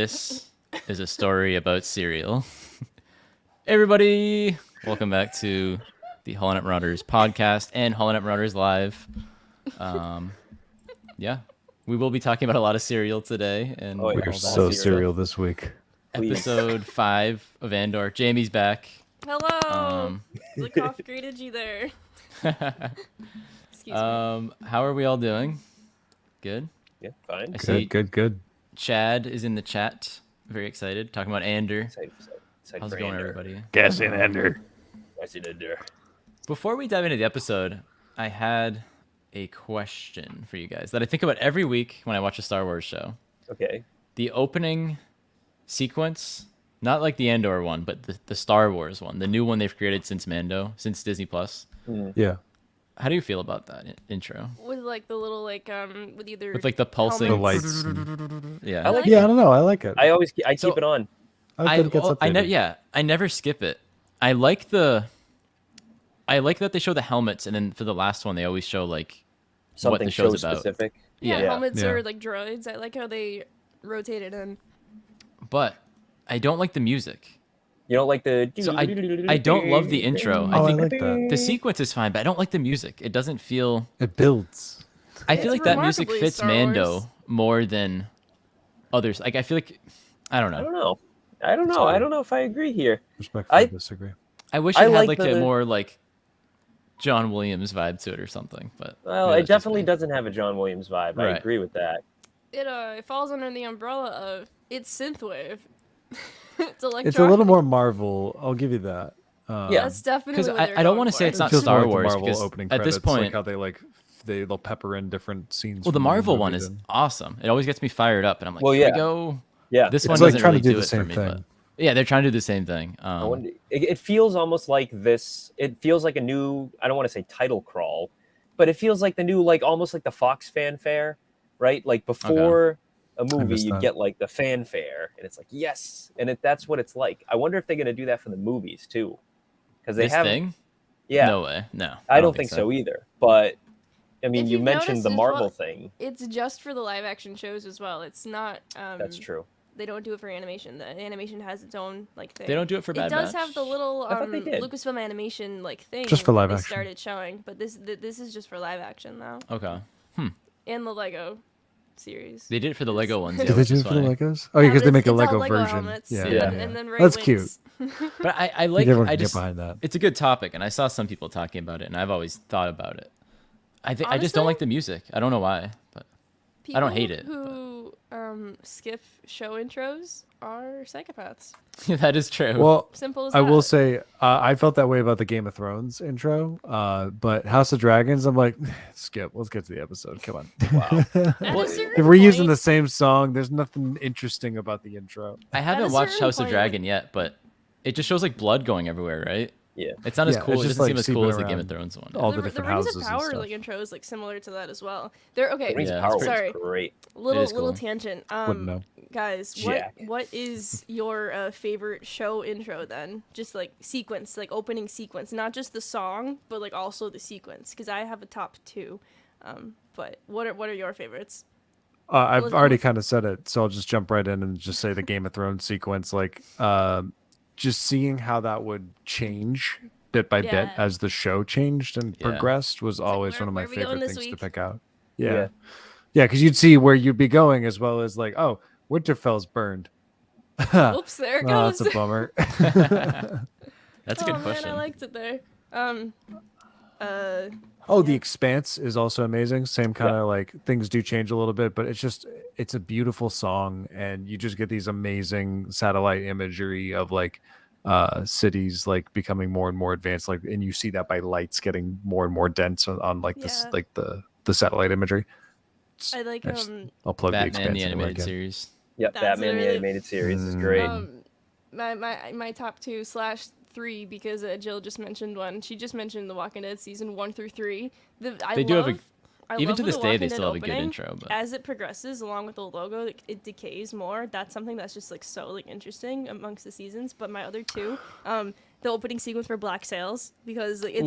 This is a story about cereal. Everybody, welcome back to the Hollow Knight Marauders podcast and Hollow Knight Marauders Live. Yeah, we will be talking about a lot of cereal today, and Oh, yeah. We're all so that. serial this week. Please. Episode 5 of Andor. Jamie's back. Hello. The cough greeted you there. Excuse me. How are we all doing? Good. Yeah, fine. I see Good. Chad is in the chat. Very excited, talking about Andor. Excited How's for it going, Andor. everybody? Gas in Ender. Excited Andor. Before we dive into the episode, I had a question for you guys that I think about every week when I watch a Star Wars show. Okay. The opening sequence, not like the Andor one, but the Star Wars one, the new one they've created since Disney Plus. Yeah. How do you feel about that intro? With like the little with either With like the pulsing The helmets. lights. Yeah. I like Yeah, I don't know. I like it. I So- keep it on. I think it gets updated. I never skip it. I like that they show the helmets, and then for the last one they always show like Something what the show's show about. specific. Yeah, Yeah. helmets Yeah. are like droids. I like how they rotated in. But I don't like the music. You don't like the. So I don't love the intro. Oh, I think I like that. the sequence is fine, but I don't like the music. It doesn't feel. It builds. I feel It's like that music remarkably fits Star Mando Wars. more than others. Like I feel like I don't I know. don't know. I don't know if I agree here. Respectfully disagree. I wish I it had like like a the- more like John Williams vibe to it or something. But Well, maybe it that's just definitely me. doesn't have a John Williams vibe. I Right. agree with that. It falls under the umbrella of it's synthwave. It's electronic. It's a little more Marvel. I'll give you that. Yeah. That's definitely Because what they're I don't going want to say for. it's not feels Star more like the Wars Marvel because opening at this credits, point, like how they'll pepper in different scenes. well, the from Marvel movie one is then. awesome. It always gets me fired up, and I'm like, Well, here we yeah. go. Yeah. This It's one like doesn't trying really to do do the it for same me, thing. but yeah, they're trying to do the same thing. I wonder, it feels almost like this. It feels like a new. I don't want to say title crawl, but it feels like the new, like almost like the Fox fanfare, right? Like before a movie, missed you that. get like the fanfare, and it's like yes, and that's what it's like. I wonder if they're gonna do that for the movies too, because they this have. thing? Yeah, No way. No. I don't think so either. But I mean, If you you've mentioned noticed the as Marvel well- thing. It's just for the live action shows as well. It's not. That's true. They don't do it for animation. The animation has its own like thing. They don't do it for It Bad does Batch? have the little I thought they did. Lucasfilm animation like thing. Just for live they action. started showing, but this is just for live action now. Okay. And the Lego series. They did it for the Lego ones. Did Yeah, Did they which do is it for the funny. Legos? Oh, yeah, because they make a It's all Lego version. helmets, Yeah, Yeah. and then Ray That's wings. But I like. Everyone I can get just. behind that. It's a good topic, and I saw some people talking about it, and I've always thought about it. I just Honestly? don't like the music. I don't know why, but I don't hate it, People who skip show intros are psychopaths. that is true. Well, Simple as I that. will say I felt that way about the Game of Thrones intro, but House of Dragons, I'm like, skip. Let's get to the episode. Come on. Wow. At a certain If we're using point- the same song, there's nothing interesting about the intro. I haven't a watched certain House of point, Dragon yet, but it just shows like blood going everywhere, right? Yeah. It's not as Yeah, cool. it's It just, doesn't seem like, as cool as the seeping Game of around Thrones one. all the different Rings houses of and Power stuff. like intro is like similar to that as well. They're okay. Rings Yeah, of Power that's was Sorry. great. Little is cool. tangent. Wouldn't know. Guys, Jack. what is your favorite show intro then? Just like sequence, like opening sequence, not just the song, but like also the sequence. Because I have a top 2. But what are your favorites? I've Let's- already kind of said it, so I'll just jump right in and just say the Game of Thrones sequence. Like, just seeing how that would change bit by bit Yeah. as the show changed and Yeah. progressed was always where- one of my where we going favorite this things to week? pick out. Yeah. Yeah. Yeah, because you'd see where you'd be going as well as like, oh, Winterfell's burned. Oops, there it Oh, goes. that's a bummer. That's a good oh question. man, I liked it there. Oh, The Expanse is also amazing. Same kind of like things do change a little bit, but it's a beautiful song, and you just get these amazing satellite imagery of like cities like becoming more and more advanced, like, and you see that by lights getting more and more dense on like this Yeah. like the satellite imagery. I like I just- I'll plug The Batman Expanse the anywhere animated again. series. Yep, That's Batman the really- animated series is Mm. great. My top 2/3 because Jill just mentioned one. She just mentioned The Walking Dead season 1 through 3. They do have a- even love to with this The day, Walking they Dead still have a good opening, intro. But As it progresses along with the logo, it decays more. That's something that's just like so like interesting amongst the seasons. But my other 2, the opening sequence for Black Sails, because like, Ooh,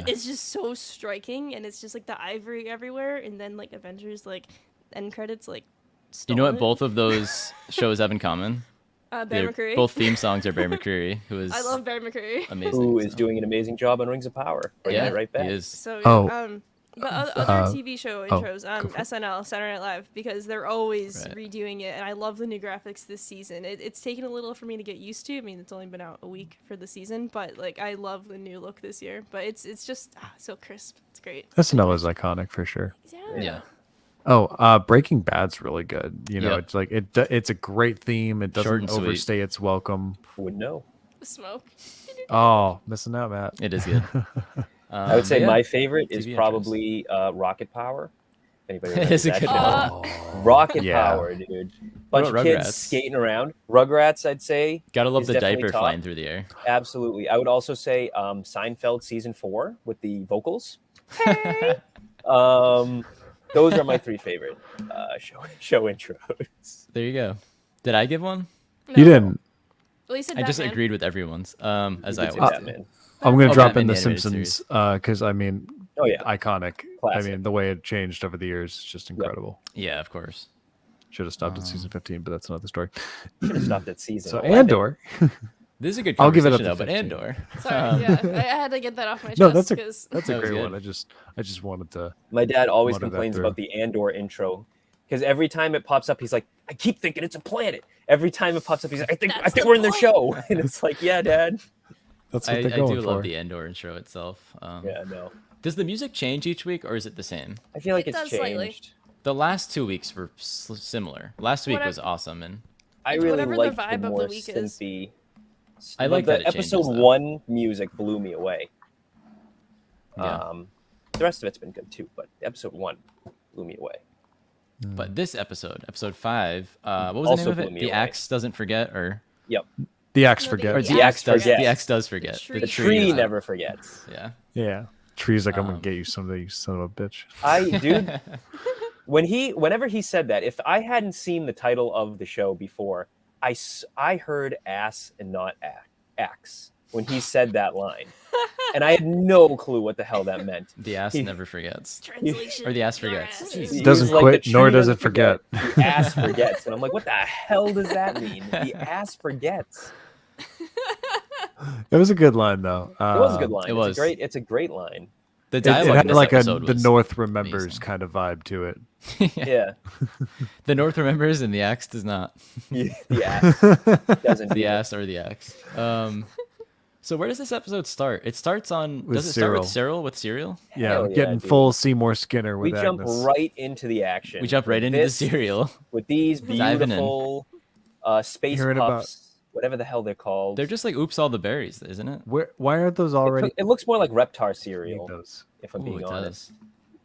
it's just so striking, and it's just like the ivory everywhere, and then like Avengers like end credits like You know what stolen. both of those shows have in common? Bear McCreary. Both theme songs are Bear McCreary, who is I love Bear McCreary. amazing. Who is so. doing an amazing job on Rings of Power? Bringing Yeah, it right back. he is. So Oh. but other TV show intros, go for it. SNL, Saturday Night Live, because they're always Right. redoing it, and I love the new graphics this season. It's taken a little for me to get used to. I mean, it's only been out a week for the season, but like I love the new look this year. But it's just so crisp. It's great. SNL is iconic for sure. Yeah. Oh, Breaking Bad's really good. You know, Yep. it's like it's a great theme. It Short doesn't and sweet. overstay its welcome. Who would know? Smoke. Oh, missing out, Matt. It is good. I would say yeah. my favorite is TV intros. probably Rocket Power. Anybody It remember is a that good show? one. Rocket Yeah. Power, dude. Bunch about of kids Rugrats? skating around. Rugrats, I'd say. Gotta love is the definitely diaper top. flying through the air. Absolutely. I would also say Seinfeld season 4 with the vocals. Those are my 3 favorite show intros. There you go. Did I give one? You didn't. Well, you said I just Batman. agreed with everyone's. As You I did say always do. Batman. I'm gonna Oh, drop Batman in The the animated Simpsons because I mean, Oh yeah, iconic. Classic. I mean, the way it changed over the years is just incredible. Yeah, of course. Should have stopped at season 15, but that's another story. should have stopped at season. So 11. Andor. This is a good I'll give it conversation up to though, but 15. Andor. Sorry, yeah, I had to get that off my chest. No, that's a 'cause- that's a That was great good. one. I just wanted to. My dad always Mutter that complains through. about the Andor intro because every time it pops up, he's like, "I keep thinking it's a planet." Every time it pops up, he's like, "I think That's the we're in the point. show," and it's like, "Yeah, Dad." That's I what they're do going love for. the Andor intro itself. Yeah, no. Does the music change each week, or is it the same? I feel like It it's does changed. slightly. The last 2 weeks were similar. Last week was Whatever- awesome, and I It's really whatever the like vibe of the more week is. synthy. I like that the it changes, episode though. 1 music blew me away. yeah. The rest of it's been good too, but episode 1 blew me away. But this episode 5, what was Also the name blew of it? me The away. Axe doesn't forget, or Yep. The axe No, forget. or The the axe axe does. forgets. The axe does forget. The The tree tree doesn't. never forgets. Yeah. Yeah. Tree's like, I'm gonna Um, get you someday, you son of a bitch. Dude, whenever he said that, if I hadn't seen the title of the show before, I heard ass and not axe when he said that line, and I had no clue what the hell that meant. The ass He- never forgets. Translation. Or the ass your forgets. ass. Jeez. He Doesn't was like, quit, "The nor tree does doesn't it forget." The ass forgets, and I'm like, what the hell does that mean? The ass forgets. It was a good line though. It was a good line. it was. It's a great line. The It dialogue in had this like episode the was North remembers amazing. kind of vibe to it. Yeah. The North remembers and the axe does not. The ass doesn't. The do it. ass or the axe. So where does this episode start? It starts on. With Does it start with Cyril. Cyril? With cereal? Yeah, Hell getting dude. full Seymour Skinner We with jump Agnes. right into the action. We jump right With into the this- cereal. with these Diving in. beautiful space Hearing about- puffs, whatever the hell they're called. They're just like oops all the berries, isn't it? Why aren't those already? It looks more like Reptar Need cereal, those? if I'm Ooh, being it does. honest.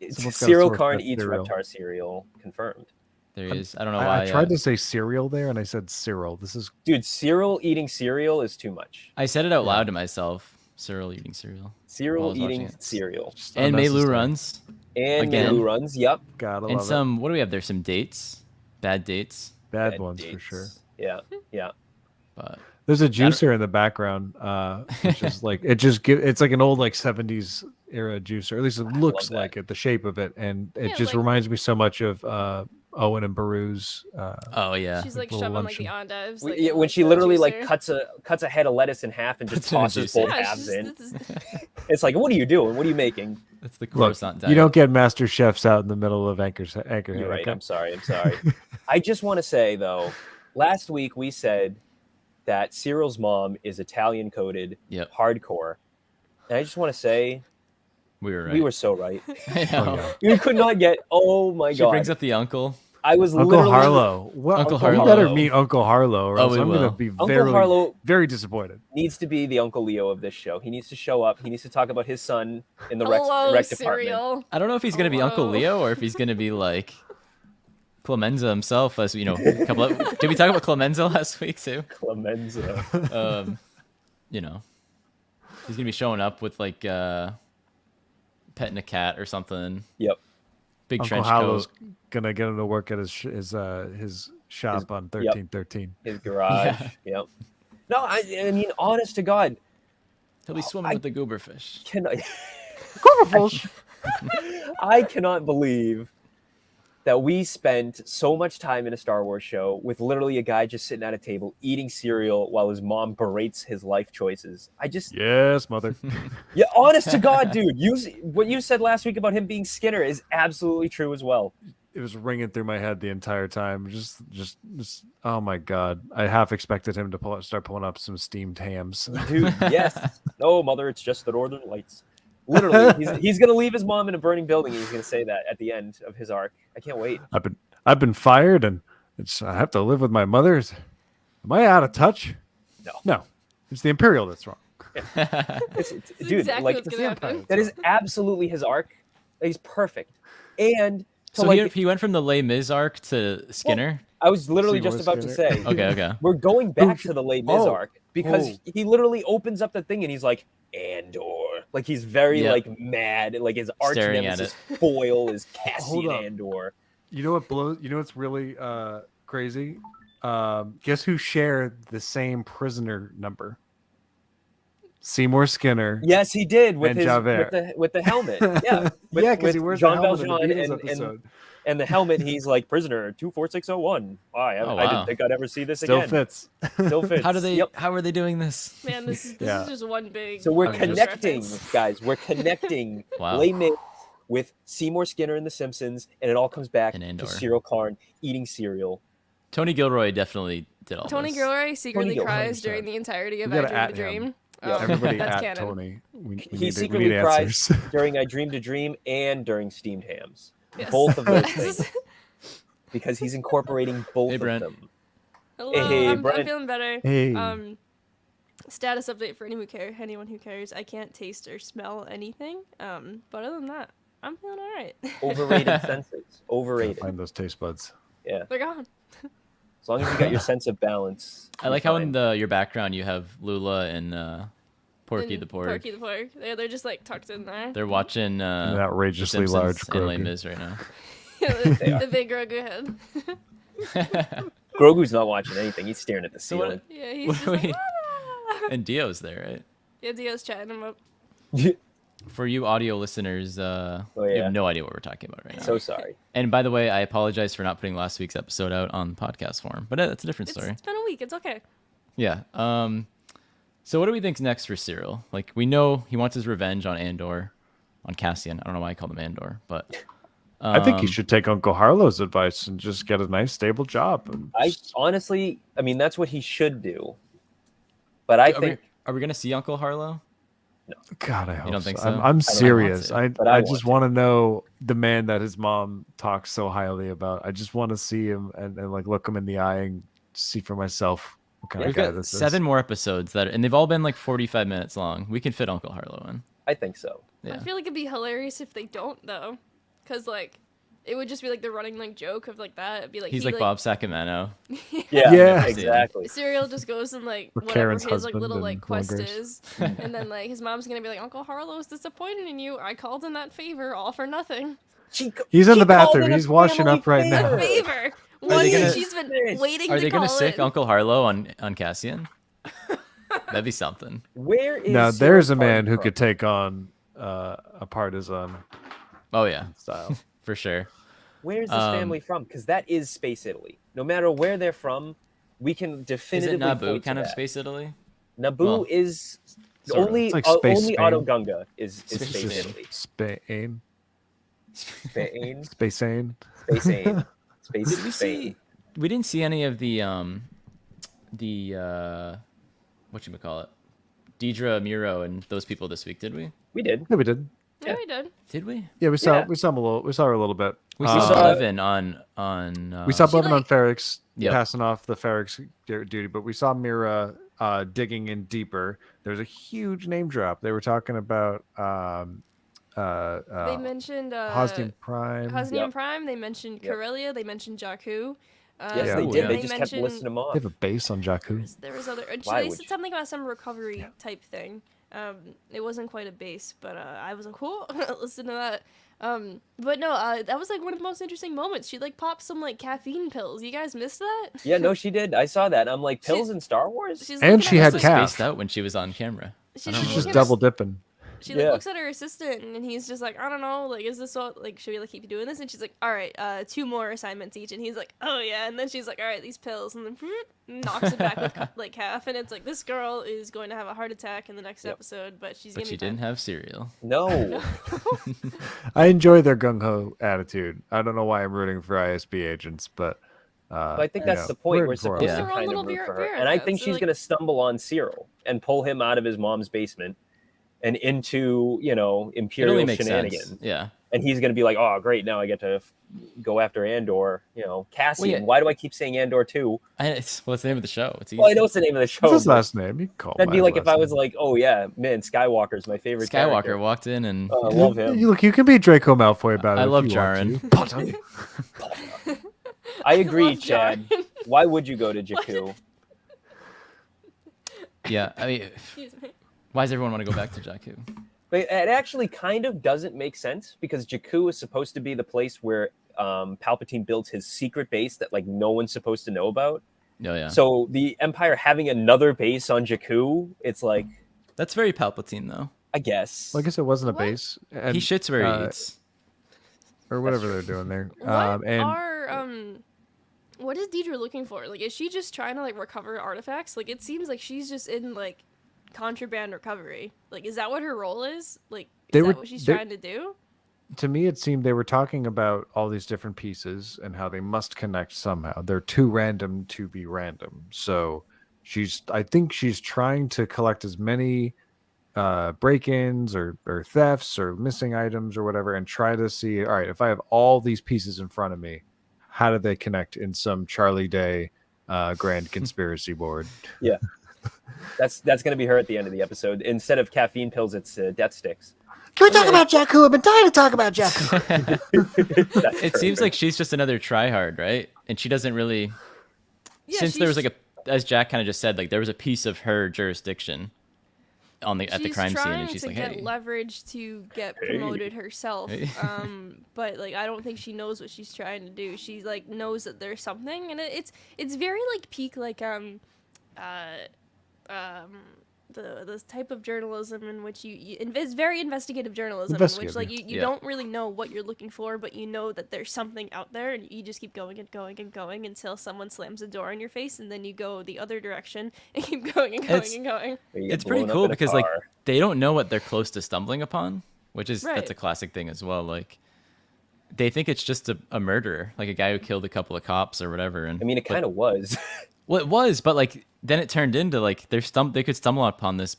Someone's gotta Cyril source Karn that eats cereal. Reptar cereal, confirmed. There he is. I don't know why. I tried to say cereal there, and I said Cyril. This is Dude, Cyril eating cereal is too much. I said it out loud to myself. Cyril eating cereal. While I Cyril was watching eating it. cereal. just And Mei Lu unnecessary. runs. And Again. Melu runs, yep. Gotta And love some. What do we have there? Some dates. Bad dates. it. Bad Bad ones for dates. sure. Yeah, yeah. But There's a juicer in the background, which is like it's like an old like 70s era juicer. At least it looks that. like it, the shape of it, and it Yeah, just like- reminds me so much of Owen and Baru's. oh yeah. She's like little shoving like the luncheon. endives. We- like, yeah, in, when she the literally like juicer. cuts a head of lettuce in half and just Puts it in a tosses juicer. both Yeah, halves in. this is- It's like, what are you doing? What are you making? That's the Look, croissant diet. you don't get master chefs out in the middle of Anchorhead. You're right. okay? I'm sorry. I just want to say though, last week we said that Cyril's mom is Italian coded, Yep. hardcore, and I just want to say We were right. we were so right. I know. Oh, yeah. We could not get. Oh my She god! brings up the uncle. I was Uncle literally Harlow. Well, Uncle we better Harlow. meet Uncle Harlow, or Oh, else we I'm gonna will. be Uncle very, Harlow very disappointed. needs to be the Uncle Leo of this show. He needs to show up. He needs to talk about his son in the Hello, rec department. cereal. I don't know if he's gonna be Uncle Hello. Leo or if he's gonna be like Clemenza himself. As you know, did we talk about Clemenza last week too? Clemenza. You know, he's gonna be showing up with like petting a cat or something. Yep. Big Uncle trench Harlow's coat. gonna get him to work at his shop on 1313. His garage. Yep. No, I mean, honest to God, He'll be swimming with the gooberfish. I cannot believe that we spent so much time in a Star Wars show with literally a guy just sitting at a table eating cereal while his mom berates his life choices. I just, Yes, mother. yeah, honest to God, dude, what you said last week about him being Skinner is absolutely true as well. It was ringing through my head the entire time. Just. Oh my god! I half expected him to start pulling up some steamed hams. Dude, yes. No, mother, it's just the Northern Lights. Literally, he's gonna leave his mom in a burning building, and he's gonna say that at the end of his arc. I can't wait. I've been fired, and I have to live with my mother. Am I out of touch? No. It's the Imperial that's wrong. Dude, exactly like what's gonna happen. that is absolutely his arc. He's perfect. And so he went from the Les Mis arc to Skinner. I was literally Seymour just about to Skinner. say, Okay. we're going back to the Les Mis Oh. arc because he literally opens up the thing and he's like, Andor. Like he's very like mad. Like his arch Staring at nemesis foil is Hold Cassian up. Andor. You know what blows? You know what's really crazy? Guess who shared the same prisoner number? Seymour Skinner. Yes, he did with And his Javert. with the helmet. Yeah, Yeah, because he wears the Jean helmet in the Valjean Beatles and episode. and the helmet. He's like prisoner 24601. Why? I wow. didn't think I'd ever see this Still again. fits. Still fits. How do they? Yep. How are they doing this? Man, this is Yeah. just one big. So we're Okay. connecting, reference. guys. We're connecting Wow. Les Mis with Seymour Skinner in The Simpsons, and it all comes back And Andor. to Cyril Karn eating cereal. Tony Gilroy definitely did all Tony this. Gilroy secretly Gilroy, cries 100%. during the entirety of We I gotta Dream at to Dream. him. Yeah. Everybody that's at canon. Tony. We He need secretly answers. cries during I Dream to Dream and during Steamed Hams. Yes. Both of those things. Because he's incorporating both Hey, of Brent. them. Hello, Hey, I'm Brent. feeling better. Hey. Status update for anyone who cares. I can't taste or smell anything. But other than that, I'm feeling all right. Overrated senses. Gotta Overrated. find those taste buds. Yeah. They're gone. As long as you got your sense of balance. I like you're how in fine. your background you have Lula and Porky And the Porg. Porky the Porg. They're just like tucked in there. They're watching An outrageously Simpsons large and Les Grogu. Mis right now. They are. the big Grogu head. Grogu's not watching anything. He's staring at the So what- ceiling. Yeah, he's What just do like, we- "Ah." And Dio's there, right? Yeah, Dio's chatting him up. For you audio listeners, you yeah. have no idea what we're talking about right now. So sorry. And by the way, I apologize for not putting last week's episode out on podcast form, but that's a different story. It's been a week. It's okay. Yeah. So what do we think's next for Cyril? Like, we know he wants his revenge on Andor, on Cassian. I don't know why I called him Andor, but I think he should take Uncle Harlow's advice and just get a nice, stable job. And Honestly, I mean, that's what he should do. But I think are we gonna see Uncle Harlow? God, I hope don't think so. so? I'm serious. to, I but I just want want to know the man that his mom talks so highly about. I just want to see him and like look him in the eye and see for myself what kind We've of guy got this 7 is. more episodes and they've all been like 45 minutes long. We can fit Uncle Harlow in. I think so. Yeah. I feel like it'd be hilarious if they don't though, because like it would just be like the running like joke of like that. It'd be like He's he, like Bob Sacamano. Yeah, Yeah. exactly. Cyril just goes and like Or whatever Karen's his like husband little in like quest Lone Grace. is, and then like his mom's gonna be like, Uncle Harlow's disappointed in you. I called in that favor all for nothing. He's in She the called bathroom. it a He's washing family up right now. favor. Favor. they One year gonna- she's been Yes. waiting Are to they call gonna sick in. Uncle Harlow on Cassian? That'd be something. Where is Now Cyril there's a Karn man who from? could take on a partisan Oh yeah, style. for sure. Where's this family from? Because that is Space Italy. No matter where they're from, we can Is it definitively Naboo point to kind of that. Space Italy? Naboo Well, is sort of. only It's like Space only Spain. Otto Gunga is Space Space Just Italy. Spain. Spain, Space Ain. Space Ain, Space Did we Spain. see? We didn't see any of the whatchamacallit? Deidre Miro and those people this week, did we? We did. Yeah, we did. Yeah, we did. Did we? Yeah, we saw Yeah. we saw him a little. We saw her a little bit. We saw saw- Levin on We saw She, Blevin on like- Ferrix Yep. passing off the Ferrix duty, but we saw Mira digging in deeper. There's a huge name drop. They were talking about They mentioned Hosnian Prime. Hosnian Yep. Prime. They mentioned Yep. Corellia. They mentioned Jakku. Yes, Yeah. they Ooh, did. yeah. They just kept mentioned- listing them off. They have a base on Jakku. There was other. Why They would said you? something about some recovery type thing. It wasn't quite a base, but I was like, cool. Listen to that. But no, that was like one of the most interesting moments. She like popped some like caffeine pills. You guys missed that? Yeah, no, she did. I saw that. I'm like, pills in Star Wars? She's And looking she at had us She like- calf. spaced out when she was on camera. She's I don't She's know just what- double dipping. She Yeah. looks at her assistant, and he's just like, I don't know, like, is this what, like, should we like keep doing this? And she's like, all right, 2 more assignments each. And he's like, oh yeah. And then she's like, all right, these pills, and then knocks it back with like half. And it's like, this girl is going to have a heart attack in the next episode, but she's But gonna she be fine. didn't have cereal. No. I enjoy their gung ho attitude. I don't know why I'm rooting for ISB agents, but But I think you that's know, the point. We're rooting for supposed them. to Yeah. They're all kind of little root for her. bureaucrats. And I think They're she's like- going to stumble on Cyril and pull him out of his mom's basement and into, It Imperial only makes shenanigans. sense. Yeah. And he's going to be like, oh, great, now I get to go after Andor. Cassian. yeah. Why do I keep saying Andor too? What's the name of the show? It's easy. Well, I know it's the name of the show. what's his but last name? You can call That'd him be by like his if I last was name. like, oh, yeah, man, Skywalker's my favorite Skywalker character. walked in and I love him. Look, you can be Draco Malfoy about it. I if love you want to. Jaren. Potter. I agree, love Chad. Jaren. Why would you go to Jakku? yeah. I mean, Excuse me. why does everyone want to go back to Jakku? But it actually kind of doesn't make sense because Jakku is supposed to be the place where Palpatine builds his secret base that like no one's supposed to know about. Oh yeah. So the Empire having another base on Jakku, it's like, That's very Palpatine though. I guess. Well, I guess it wasn't a What? base. And, He shits where he eats. or whatever they're doing there. What And what is Deidre looking for? Like, is she just trying to like recover artifacts? Like, it seems like she's just in like contraband recovery. Like, is that what her role is? Like, They is were- that what she's they- trying to do? to me, it seemed they were talking about all these different pieces and how they must connect somehow. They're too random to be random. So I think she's trying to collect as many break-ins or thefts or missing items or whatever and try to see, all right, if I have all these pieces in front of me, how do they connect in some Charlie Day grand conspiracy board? That's going to be her at the end of the episode. Instead of caffeine pills, it's death sticks. Can we talk about Jakku? I've been dying to talk about Jakku. That's It seems perfect. like she's just another tryhard, right? And she doesn't really. Yeah, Since there was she's- like as Jack kind of just said, like there was a piece of her jurisdiction at the she's crime scene, trying and she's to like, get hey. leverage to get Hey. promoted herself. Hey. But like I don't think she knows what she's trying to do. She like knows that there's something, and it's very like peak like the type of journalism in which it's very investigative journalism in which Investigative, like yeah. you Yeah. don't really know what you're looking for, but you know that there's something out there, and you just keep going and going and going until someone slams a door in your face, and then you go the other direction and keep going and going It's- and going. Or you get It's pretty blown up cool in a because like car. they don't know what they're close to stumbling upon, which is that's Right. a classic thing as well. Like they think it's just a murderer, like a guy who killed a couple of cops or whatever. And I mean, it but- kind of was. well, it was, but like then it turned into like they could stumble upon this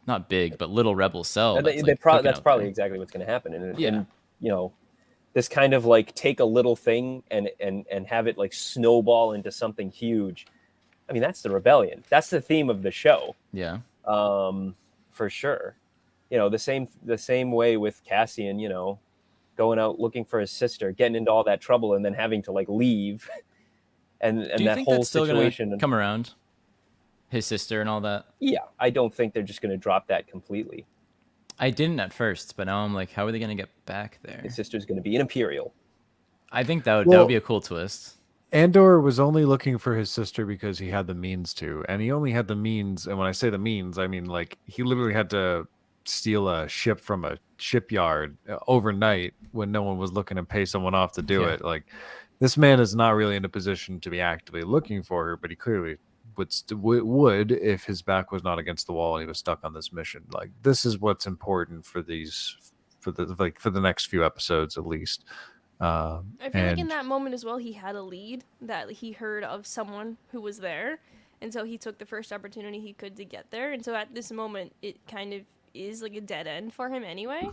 not big but little rebel cell. And That's, like, cooking that's out probably there. exactly what's going to happen. And, Yeah. and this kind of like take a little thing and have it like snowball into something huge. I mean, that's the rebellion. That's the theme of the show, Yeah. for sure. The same way with Cassian. Going out looking for his sister, getting into all that trouble, and then having to like leave, and Do you that think whole that's still situation. gonna come around? His sister and all that. Yeah, I don't think they're just going to drop that completely. I didn't at first, but now I'm like, how are they gonna get back there? His sister's going to be an Imperial. I think that Well- would be a cool twist. Andor was only looking for his sister because he had the means to, and he only had the means. And when I say the means, I mean like he literally had to steal a ship from a shipyard overnight when no one was looking and pay someone off to do Yeah. it. Like this man is not really in a position to be actively looking for her, but he clearly would if his back was not against the wall and he was stuck on this mission. Like this is what's important for the next few episodes at least. I feel like in And- that moment as well, he had a lead that he heard of someone who was there, and so he took the first opportunity he could to get there. And so at this moment, it kind of is like a dead end for him anyway.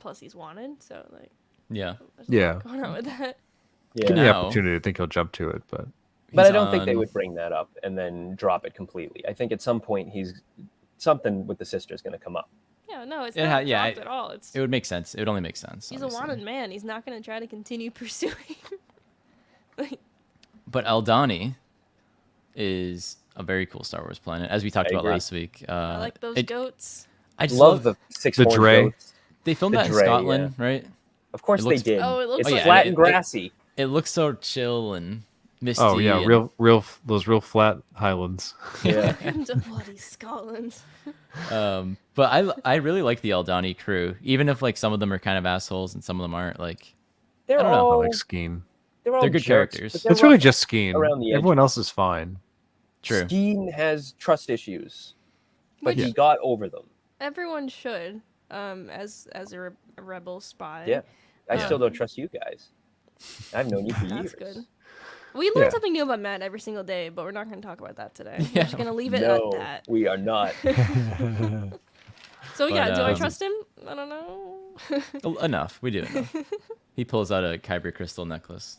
Plus he's wanted, so like Yeah. there's a lot Yeah. going on with that. Yeah, Give me the Now- opportunity. I think he'll jump to it, but but I He's don't think they on- would bring that up and then drop it completely. I think at some point something with the sister is going to come up. Yeah, no, it's It not yeah, dropped at all. It's It would make sense. It would only make sense. he's obviously. a wanted man. He's not gonna try to continue pursuing. Like, But Aldani is a very cool Star Wars planet, as we talked I about agree. last week. I like those goats. I just Love the six the horned Dre. goats. They filmed the that in Dre, Scotland, right? Of course It they looks- did. Oh, it looks it's like- flat it- and it- grassy. It looks so chill and Misty. Oh yeah, and- those real flat highlands. Yeah. Into bloody Scotland. But I really like the Eldani crew, even if like some of them are kind of assholes and some of them aren't. Like They're I don't know. I all like Skeen. they're all They're good jerks, characters. but they're It's really rough just Skeen. around the Everyone edges. else is fine. True. Skeen has trust issues, but Which he got over them. everyone should, as a rebel spy. Yeah. I Yeah. still don't trust you guys. I've known you for years. That's good. We learn Yeah. something new about Matt every single day, but we're not going to talk about that today. We're Yeah. just going to leave it No, at that. we are not. So yeah, But, do I trust him? I don't know. Enough. We do enough. He pulls out a Kyber crystal necklace.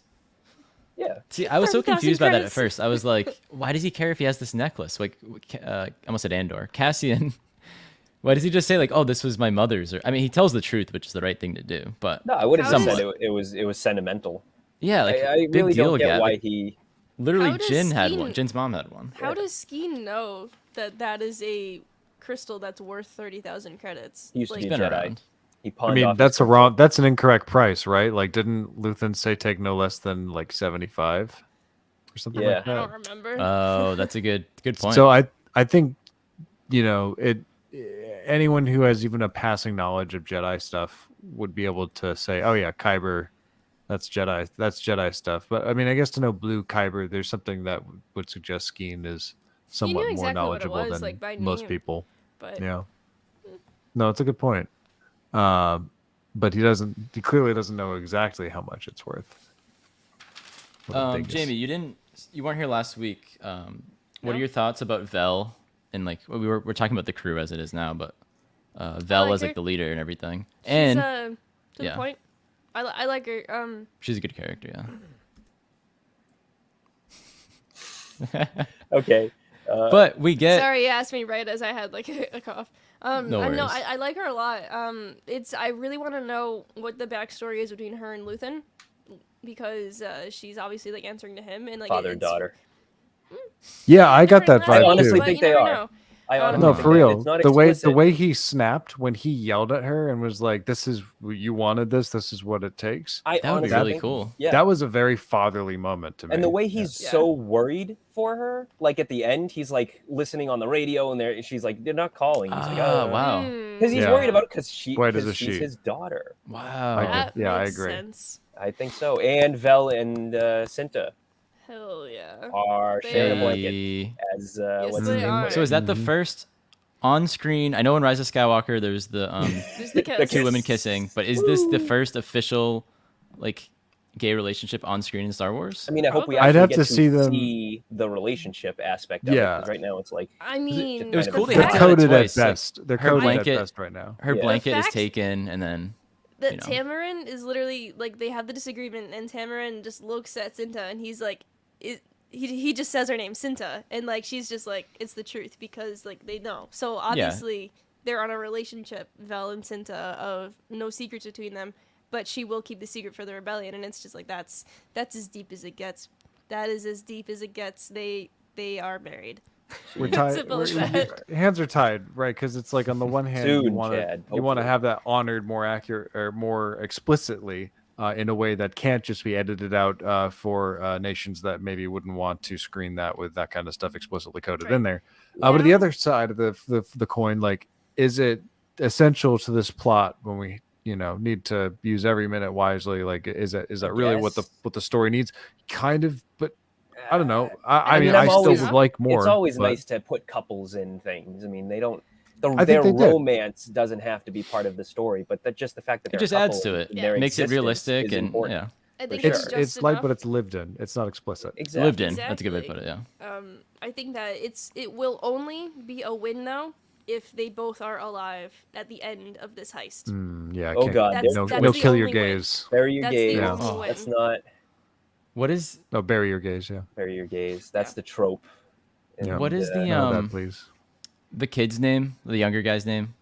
Yeah. See, I was so 30,000 confused by that at credits. first. I was like, why does he care if he has this necklace? Like, I almost said Andor. Cassian, why does he just say like, oh, this was my mother's? Or I mean, he tells the truth, which is the right thing to do. But No, I would have just Somewhat. said it was sentimental. yeah, like I big really deal, don't get Gab. why Like, he. literally, How does Jin had one. Skeen- Jin's mom had one. How does Skeen know that that is a crystal that's worth 30,000 credits? He used to He's be been a Jedi. around. He I pawned mean, off that's his that's an incorrect price, right? Like, didn't Luthen say take no less than like 75 or something Yeah. like I that? don't remember. Oh, that's a good point. So I think, anyone who has even a passing knowledge of Jedi stuff would be able to say, oh yeah, Kyber, that's Jedi stuff. But I mean, I guess to know Blue Kyber, there's something that would suggest Skeen is somewhat more exactly what it knowledgeable was, than like, by most name. people. but Yeah. No, it's a good point. But he clearly doesn't know exactly how much it's worth. What the thing is. Jamie, you weren't here last week. What No. are your thoughts about Vel? And like, we're talking about the crew as it is now, but Vel like as like her. the leader and everything. she's And to yeah. the point. I like her. she's a good character, yeah. Okay. But we get Sorry, you asked me right as I had like a cough. No No, worries. I like her a lot. I really want to know what the backstory is between her and Luthen, because she's obviously like answering to him and like Father and it's daughter. Yeah, I got that different vibe I honestly but too. think you they never are. know. I honestly No, think for that. real. It's not The explicit. way he snapped when he yelled at her and was like, "This is you wanted this. This is what it takes." I that would be honestly really think- cool. Yeah. That was a very fatherly moment to me. And the way he's Yeah. so worried for her, like at the end, he's like listening on the radio, and she's like, "They're not calling." He's like, Ah, "Oh, wow. because he's Yeah. worried about it because Why does she's a she? his daughter. Wow. That Yeah, I makes agree. sense. I think so. And Vel and Cinta Hell yeah. are sharing a blanket Hey. as Yes, what's they his name? are. So is that the Mhm. first on-screen? I know in Rise of Skywalker there's the There's the kiss. two women kissing, but is this the first official like gay relationship on screen in Star Wars? I mean, I hope we I'd actually have get to see them- see the relationship aspect of it. Yeah. 'Cause right now it's like I mean, It was kind of cool a they They're had fact. to coded at twice, like, best. They're her coded blanket- at best right now. Her Yeah. blanket is fact- taken, and then that you know. Tamarin is literally like they have the disagreement, and Tamarin just looks at Cinta, and he's like, he just says her name, Cinta, and like she's just like, it's the truth because like they know. So obviously they're on a relationship, Vel and Cinta, of no secrets between them, but she will keep the secret for the rebellion, and it's just like that's as deep as it gets. That is as deep as it gets. They are married. We're tied. Simple as that. Hands are tied, right? Because it's like on the one hand, you Soon, want Chad, to hopefully. have that honored more accurate or more explicitly in a way that can't just be edited out for nations that maybe wouldn't want to screen that with that kind of stuff explicitly coded in there. But the Yeah. other side of the coin, like, is it essential to this plot when we need to use every minute wisely? Like, is that really what Yes. the story needs? Kind of, but I don't know. I I mean, mean, I I'm still always- would like more. it's always but- nice to put couples in things. I mean, they don't. I think Their they did. romance doesn't have to be part of the story, but just the fact that It they're just a adds couple to it. and their Makes it existence realistic is and important. yeah, I think sure. it's just It's light, enough. but it's lived in. It's not explicit. Exactly. lived in. That's a good way to put Exactly. it. Yeah. I think that it will only be a win though if they both are alive at the end of this heist. Yeah. I Oh, can't- God, That's- no, that's no the kill your only way. gaze. Bury your That's the gaze. only win. That's not What is No, bury your gaze. Yeah. bury your gaze. That's the trope. Yeah. what is the Know that, please. the kid's name? The younger guy's name?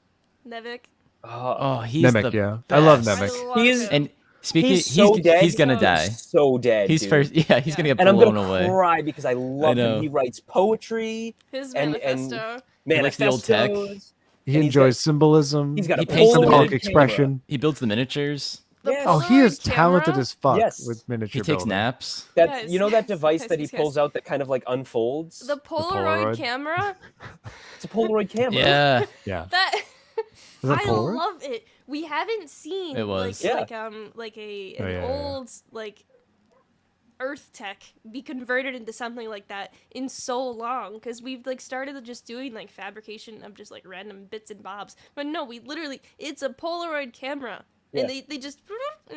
Nevik. Oh, he's Nemec. the Yeah. I love best. Nemec. love He's- him. And speaking, He's so dead. he's gonna Oh, die. So dead. He's dude. first. Yeah, he's gonna get And I'm blown gonna away. cry because I love know. him. He writes poetry, His and- manifesto. likes the old tech. manifestos. He and he's enjoys symbolism. He's got He a paints the symbolic miniature- expression. He builds the miniatures. The Yes. Oh, he is Polaroid talented camera? as fuck Yes. with He miniature takes building. naps. That Yes, you know that yes, device yes, that he yes, yes. pulls out that kind of like unfolds. The Polaroid Polaroid? camera. It's a Polaroid camera. Yeah. Yeah. That Is that I Polaroid? love it. We haven't seen It was. Yeah. like an Oh, an yeah. old like Earth tech be converted into something like that in so long, because we've like started just doing like fabrication of just like random bits and bobs, but no, we literally, it's a Polaroid camera. Yeah. And they just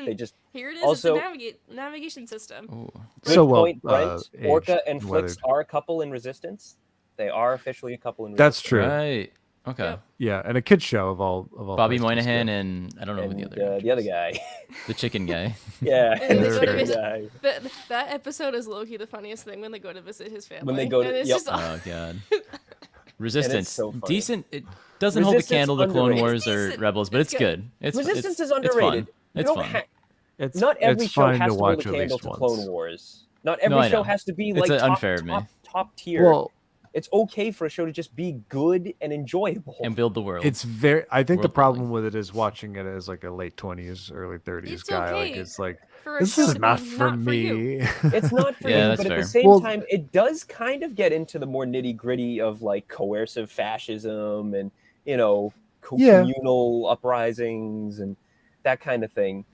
They just here it is. also- it's a navigation system. Ooh. good So well, point, Brent. aged Orca and and Flix weathered. are a couple in Resistance. They are officially a couple in That's Resistance. true. Right. Okay. Yep. Yeah, and a kid show of all Bobby places, Moynihan yeah. and I don't know who And the other the other actor is. guy. The chicken guy. Yeah, And the they go to chicken visit- guy. That episode is low-key the funniest thing when they go to visit his family. When they go to- and it's yep. just Oh god. Resistance. so funny. Decent. It doesn't hold the Resistance candle to Clone underrated. Wars It's or decent. Rebels, but It's it's good. It's Resistance it's, is underrated. It's fun. It's fun. It's Not every it's show fine has to to hold a watch at candle least to once. Clone Wars. Not No, every I show know. has to be It's like unfair to me. top tier. Well, It's okay for a show to just be good and enjoyable. And build the world. it's very. I think the World problem with it is watching it as like a late 20s, early 30s It's guy. Like okay. it's like For a this show is to not be for not for you. me. It's not for Yeah, you, that's but at fair. the same Well- time, it does kind of get into the more nitty gritty of like coercive fascism and Yeah. communal uprisings and that kind of thing.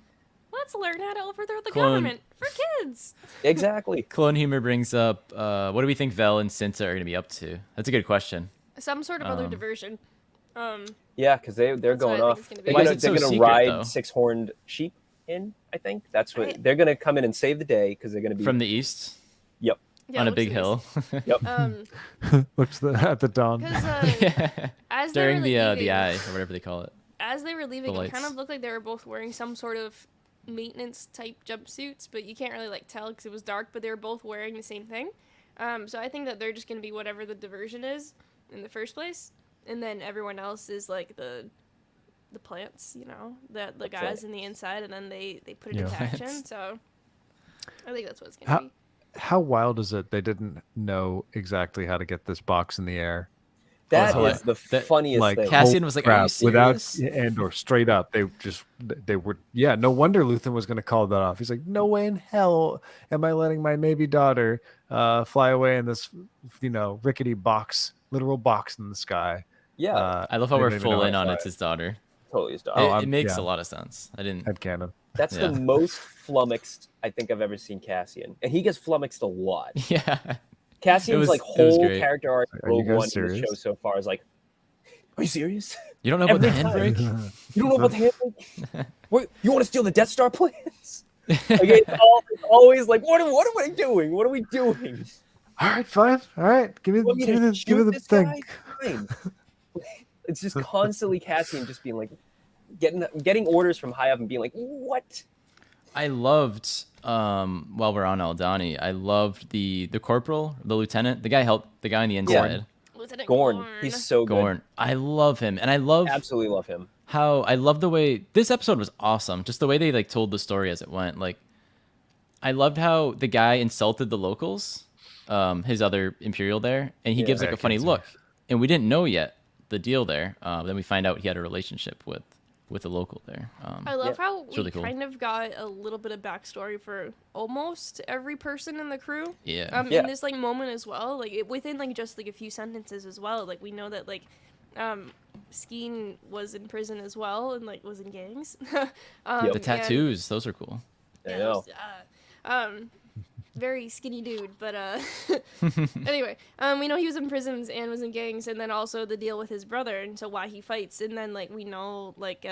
Let's learn how to overthrow the Clone. government for kids. Exactly. Clone humor brings up what do we think Vel and Cinta are going to be up to? That's a good question. Some sort of other Um, diversion. Yeah, because they're That's what going I think off. it's gonna be. They're Why is gonna, it they're so gonna secret, ride though? six-horned sheep in. I think that's what I- they're gonna come in and save the day because they're gonna be From the east Yep. Yeah, on a looks big nice. hill. Looks at the dawn. Because Yeah. as During they were the leaving, eye or whatever they call it. as they were leaving, it kind lights. of looked like they were both wearing some sort of maintenance type jumpsuits, but you can't really like tell because it was dark. But they were both wearing the same thing. So I think that they're just gonna be whatever the diversion is in the first place, and then everyone else is like the plants, the guys in the inside, and then they put it Yeah. into action. Plants. So I think that's what it's gonna How- be. How wild is it? They didn't know exactly how to get this box in the air. that Well, is the that- funniest Like thing. Cassian holy was like, "Are you crap," without serious? Andor straight up. They were no wonder Luthen was going to call that off. He's like, no way in hell am I letting my maybe daughter fly away in this rickety box, literal box in the sky. Yeah, I love how they we're don't even know full how in to on fly it's his daughter. totally is It, done. it makes yeah. a lot of sense. I didn't. Headcanon. That's yeah. the most flummoxed I think I've ever seen Cassian, and he gets flummoxed a lot. Yeah. Cassian's was- like it was whole great. character arc Are you Rogue guys One in the serious? show so far is like, are you serious? You don't know about the Every time. handbrake? You don't know about the handbrake? You want to steal the Death Star plans? Like, it's always like, what am I doing? What are we doing? All right, fine. All right, give me, Want me give to me the, shoot give me the this thing. guy? Fine. It's just constantly Cassian just being like, getting orders from high up and being like, what? I loved while we're on Aldani, I loved the corporal, the lieutenant, the guy on the inside. Lieutenant Gorn. He's so good. Gorn. I love him, and I love Absolutely love him. how I love the way this episode was awesome. Just the way they like told the story as it went. Like, I loved how the guy insulted the locals, his other Imperial there, and he Yeah. gives like Yeah, a funny Kinsey. look, and we didn't know yet the deal there. Then we find out he had a relationship with a local there. I love how It's we really cool. kind of got a little bit of backstory for almost every person in the crew. Yeah. Yeah. In this like moment as well, like within like just like a few sentences as well. Like we know that like, Skeen was in prison as well and like was in gangs. Yep. The and- tattoos, those are cool. I yeah, know. there's, very skinny dude, but anyway, we know he was in prisons and was in gangs, and then also the deal with his brother, and so why he fights, and then like we know like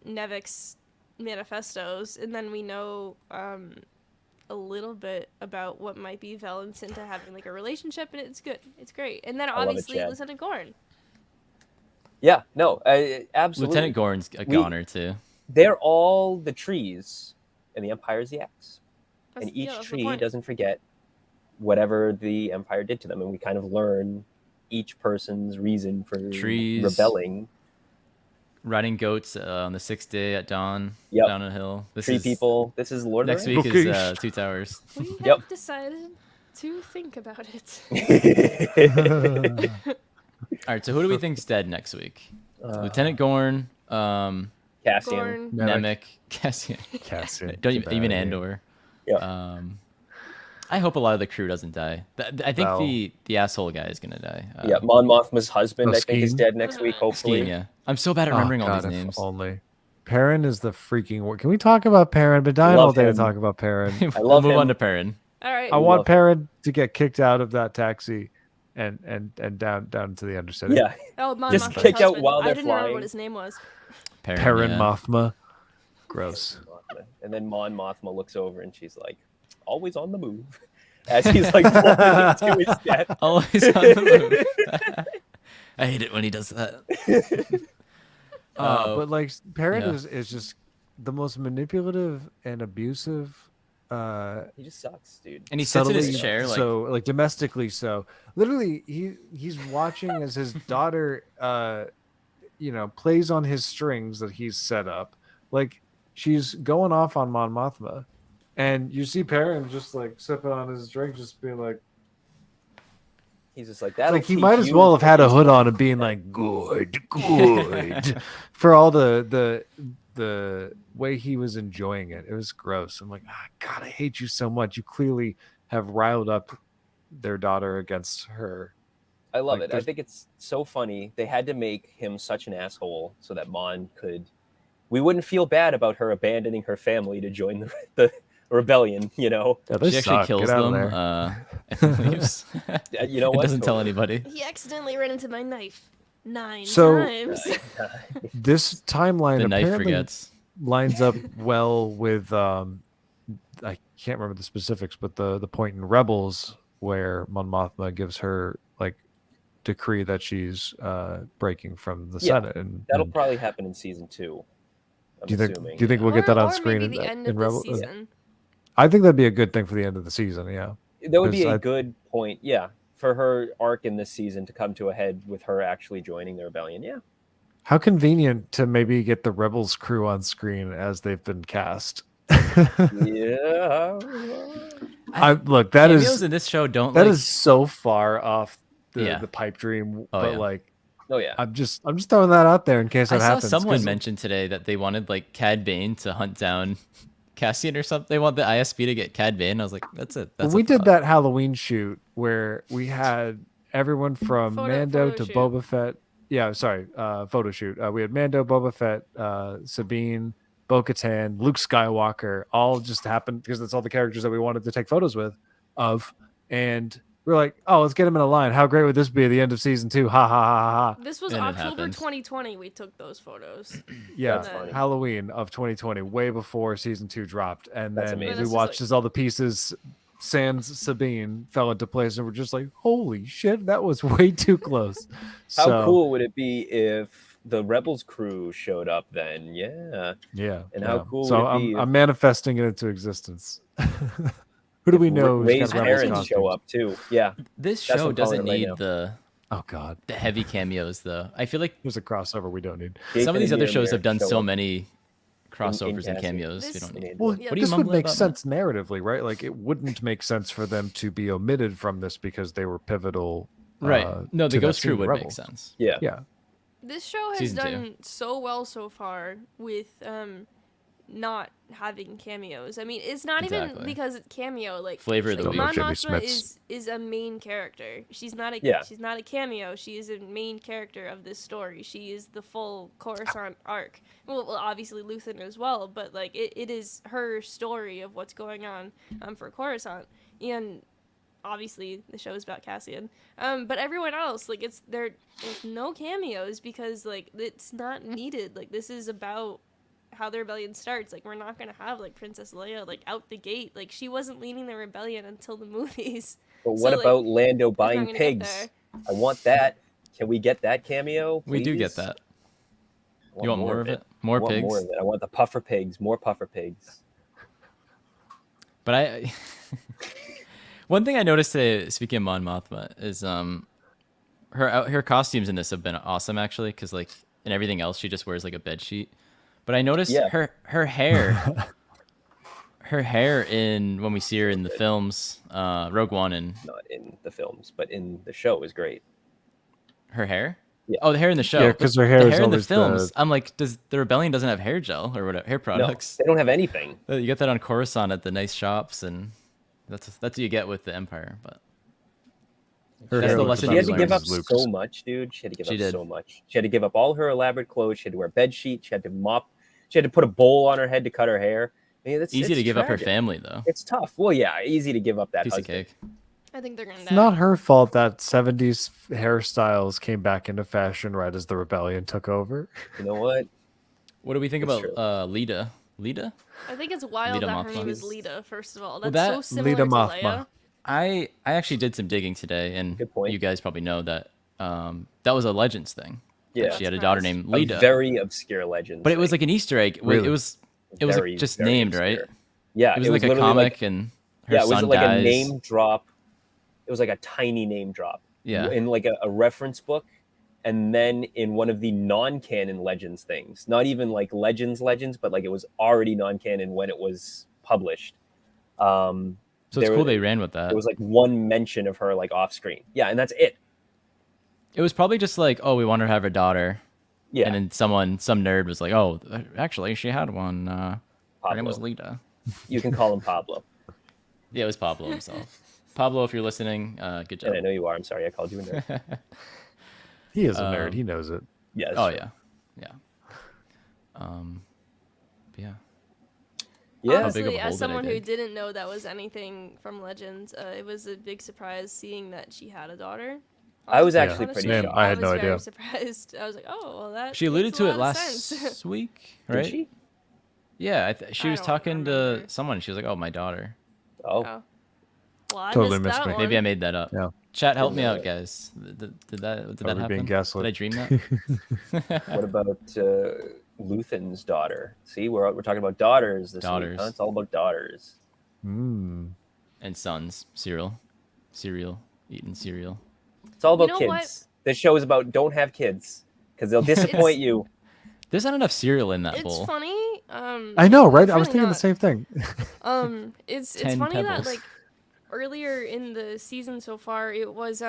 Nevik's manifestos, and then we know a little bit about what might be Vel and Cinta having like a relationship, and it's good, it's great, and then love it, obviously Chad. Lieutenant Gorn. Yeah, no, absolutely. Lieutenant Gorn's a goner too. They're all the trees, and the Empire's the axe. That's- And each yeah, that's the tree point. doesn't forget whatever the Empire did to them, and we kind of learn each person's reason for Trees. rebelling. Riding goats on the 6th day at dawn Yep. down a hill. This Tree is people. This is Lord next of the week is Bookish. Two Towers. We have Yep. decided to think about it. Rings. All right, so who do we think's dead next week? Uh, Lieutenant Gorn, Cassian. Gorn. Nemec, Cassian. Cassian. Don't get even outta here. Andor. Yeah. I hope a lot of the crew doesn't die. I think Val. the asshole guy is gonna die. Yeah, Mon Mothma's husband, Oh, I think, is Skeen? dead next week, hopefully. Skeen, yeah. I'm so bad at Oh, remembering all God, these if names. only. Perrin is the freaking word. Can we talk about Perrin? I've been dying Love all day him. to talk about Perrin. we'll love move on him. to Perrin. All right. I want love Perrin to get kicked out of that taxi and down to the Undercity. Yeah, Oh, Mon just Mothma's kicked out husband. while I they're didn't remember flying. what his name was. Perrin yeah. Mothma. Gross. And then Mon Mothma looks over and she's like, always on the move. As he's like falling into his death. Always on the move. I hate it when he does that. But like Perrin yeah. is just the most manipulative and abusive. He just sucks, dude. And he sits in his subtly chair like so like domestically so. Literally, he's watching as his daughter, plays on his strings that he's set up. Like she's going off on Mon Mothma, and you see Perrin just like sipping on his drink, just being like. He's just like that. Like he might as well have had a hood on and being like good for all the way he was enjoying it. It was gross. I'm like, God, I hate you so much. You clearly have riled up their daughter against her. I love Like, it. I think it's so funny. They had to make him such an asshole so that we wouldn't feel bad about her abandoning her family to join the rebellion, Yeah, she actually suck. kills Get out of them there. and leaves. You know It what? doesn't tell anybody. He accidentally ran into my knife 9 So- times. This timeline The knife apparently forgets. lines up well with I can't remember the specifics, but the point in Rebels where Mon Mothma gives her like decree that she's breaking from the Yeah, Senate, and That'll probably happen in season 2. I'm do you think assuming. do you think we'll get that on or screen maybe the in end of Rebels? the season. I think that'd be a good thing for the end of the season. Yeah, That would be because a I- good point, yeah, for her arc in this season to come to a head with her actually joining the rebellion. Yeah. how convenient to maybe get the Rebels crew on screen as they've been cast. Yeah. Look, that Cameos is in this show don't that like. is so far off Yeah. the pipe dream, Oh, but yeah. like Oh yeah. I'm just throwing that out there in case I that saw happens. someone 'cause mention today that they wanted like Cad Bane to hunt down Cassian or something. They want the ISB to get Cad Bane. I was like, that's it. That's we a did thought. that Halloween shoot where we had everyone from Mando photo to shoot. Boba Fett. Yeah, sorry, photo shoot. We had Mando, Boba Fett, Sabine, Bo-Katan, Luke Skywalker, all just happened because that's all the characters that we wanted to take photos of. And we're like, oh, let's get them in a line. How great would this be at the end of season 2? Ha ha ha ha ha. This was And it October happened. 2020 we took those photos. Yeah, That's funny. Halloween of 2020, way before season 2 dropped. And That's then amazing. we This is watched like- as all the pieces sans Sabine fell into place, and we're just like, holy shit, that was way too close. How So, cool would it be if the Rebels crew showed up then? Yeah. Yeah. And how yeah. cool So would it be if- I'm manifesting it into existence. Who do we know? who's Ray's got Rebels parents show costumes? up too. Yeah. This That's show what I'm calling doesn't it right need now. Oh God, the heavy cameos though. I feel like there's a crossover we don't need. some of Jason these and other shows Ymir have done show so up many crossovers and Cassian. cameos. This- We don't in need. Andor. Well, Yeah. What are you this would mumbling make about, sense narratively, right? Like it wouldn't make sense for them to be omitted from this because they were pivotal. Right. No, to the that Ghost Crew scene in would make Rebels. sense. Yeah. Yeah. This show has Season two. done so well so far with not having cameos. I mean, it's not even Exactly. because it's cameo. Like Flavor of the Don't week. know Mon Jimmy Mothma Smits. is a main character. She's not a Yeah. she's not a cameo. She is a main character of this story. She is the full Coruscant arc. Well, obviously Luthen as well, but like it is her story of what's going on for Coruscant. And obviously the show is about Cassian. But everyone else, like there's no cameos because like it's not needed. Like this is about how the rebellion starts. Like we're not gonna have like Princess Leia like out the gate. Like she wasn't leading the rebellion until the movies. But So, what like, about Lando It's not buying gonna get pigs? there. I want that. Can we get that cameo? We do get please? that. I You want more of it? More I want pigs? more of it. I want the puffer pigs. More puffer pigs. But I one thing I noticed today, speaking of Mon Mothma, is her costumes in this have been awesome actually, because like in everything else she just wears like a bed sheet. But I noticed Yeah. her hair, her hair in when we see her in the films, Rogue One, and Not in the films, but in the show is great. her hair. Oh, the hair in the show. Yeah, 'cause her But hair the is hair in the always films. the- I'm like, does the Rebellion doesn't have hair gel or whatever, hair No, products? they don't have anything. You get that on Coruscant at the nice shops, and that's what you get with the Empire. But Her That's hair the looks lesson She you had to learn. give up as Luke's. so much, dude. She had to give She up did. so much. She had to give up all her elaborate clothes. She had to wear bed sheets. She had to mop. She had to put a bowl on her head to cut her hair. I mean, it's easy to give up her tragic. family, though. It's tough. Well, yeah, easy to give up that Piece of husband. cake. I think they're gonna It's die. not her fault that 70s hairstyles came back into fashion right as the rebellion took over. You know what? What do we think That's about true. Lita? Lita? I think it's wild Lita that her Mothma. name is Lita. First of all, Well, that's that- so similar Lita to Mothma. Leia. I actually did some digging today, and Good point. you guys probably know that that was a Legends thing. Yeah. She had a daughter Surprised. named A Lita, very obscure legend. but it was like an Easter egg. Really? It was like just named, right? Yeah, It was like a literally comic, and her yeah, it was son like dies. a name drop. It was like a tiny name drop. Yeah. In like a reference book, and then in one of the non-canon Legends things. Not even like Legends, but like it was already non-canon when it was published. So it's cool they ran with that. There was like one mention of her like off screen. Yeah, and that's it. It was probably just like, oh, we want her to have a daughter. Yeah. And then some nerd was like, oh, actually, she had one. Her name was Pablo. Lita. You can call him Pablo. Yeah, it was Pablo himself. Pablo, if you're listening, good job. And I know you are. I'm sorry I called you a nerd. He is a nerd. He knows it. Yeah. that's Oh true. yeah. Yeah. Yeah. How big of Honestly, a hole as did I someone who dig? didn't know that was anything from Legends, it was a big surprise seeing that she had a daughter. I was Yeah. actually pretty Same. shocked. I had no was very idea. surprised. I was like, oh, well, that She alluded makes to a it lot of sense. last week, Did right? she? Yeah, she I was don't talking to remember. someone. She was like, "Oh, my daughter." Oh. Oh. Well, I Totally missed missed that me. one. Maybe I made that up. Yeah. Chat, help me Yeah. out, guys. Did that Are we happen? being gaslit? Did I dream that? What about Luthen's daughter? See, we're talking about daughters this week. Daughters. Huh? It's all about daughters. And sons, cereal, eating cereal. It's all about know kids. what? This show is about don't have kids because they'll disappoint you. There's not enough cereal in that It's bowl. funny. I know, right? it's I was really thinking the not. same thing. It's 10 funny pebbles. that like earlier in the season so far, it was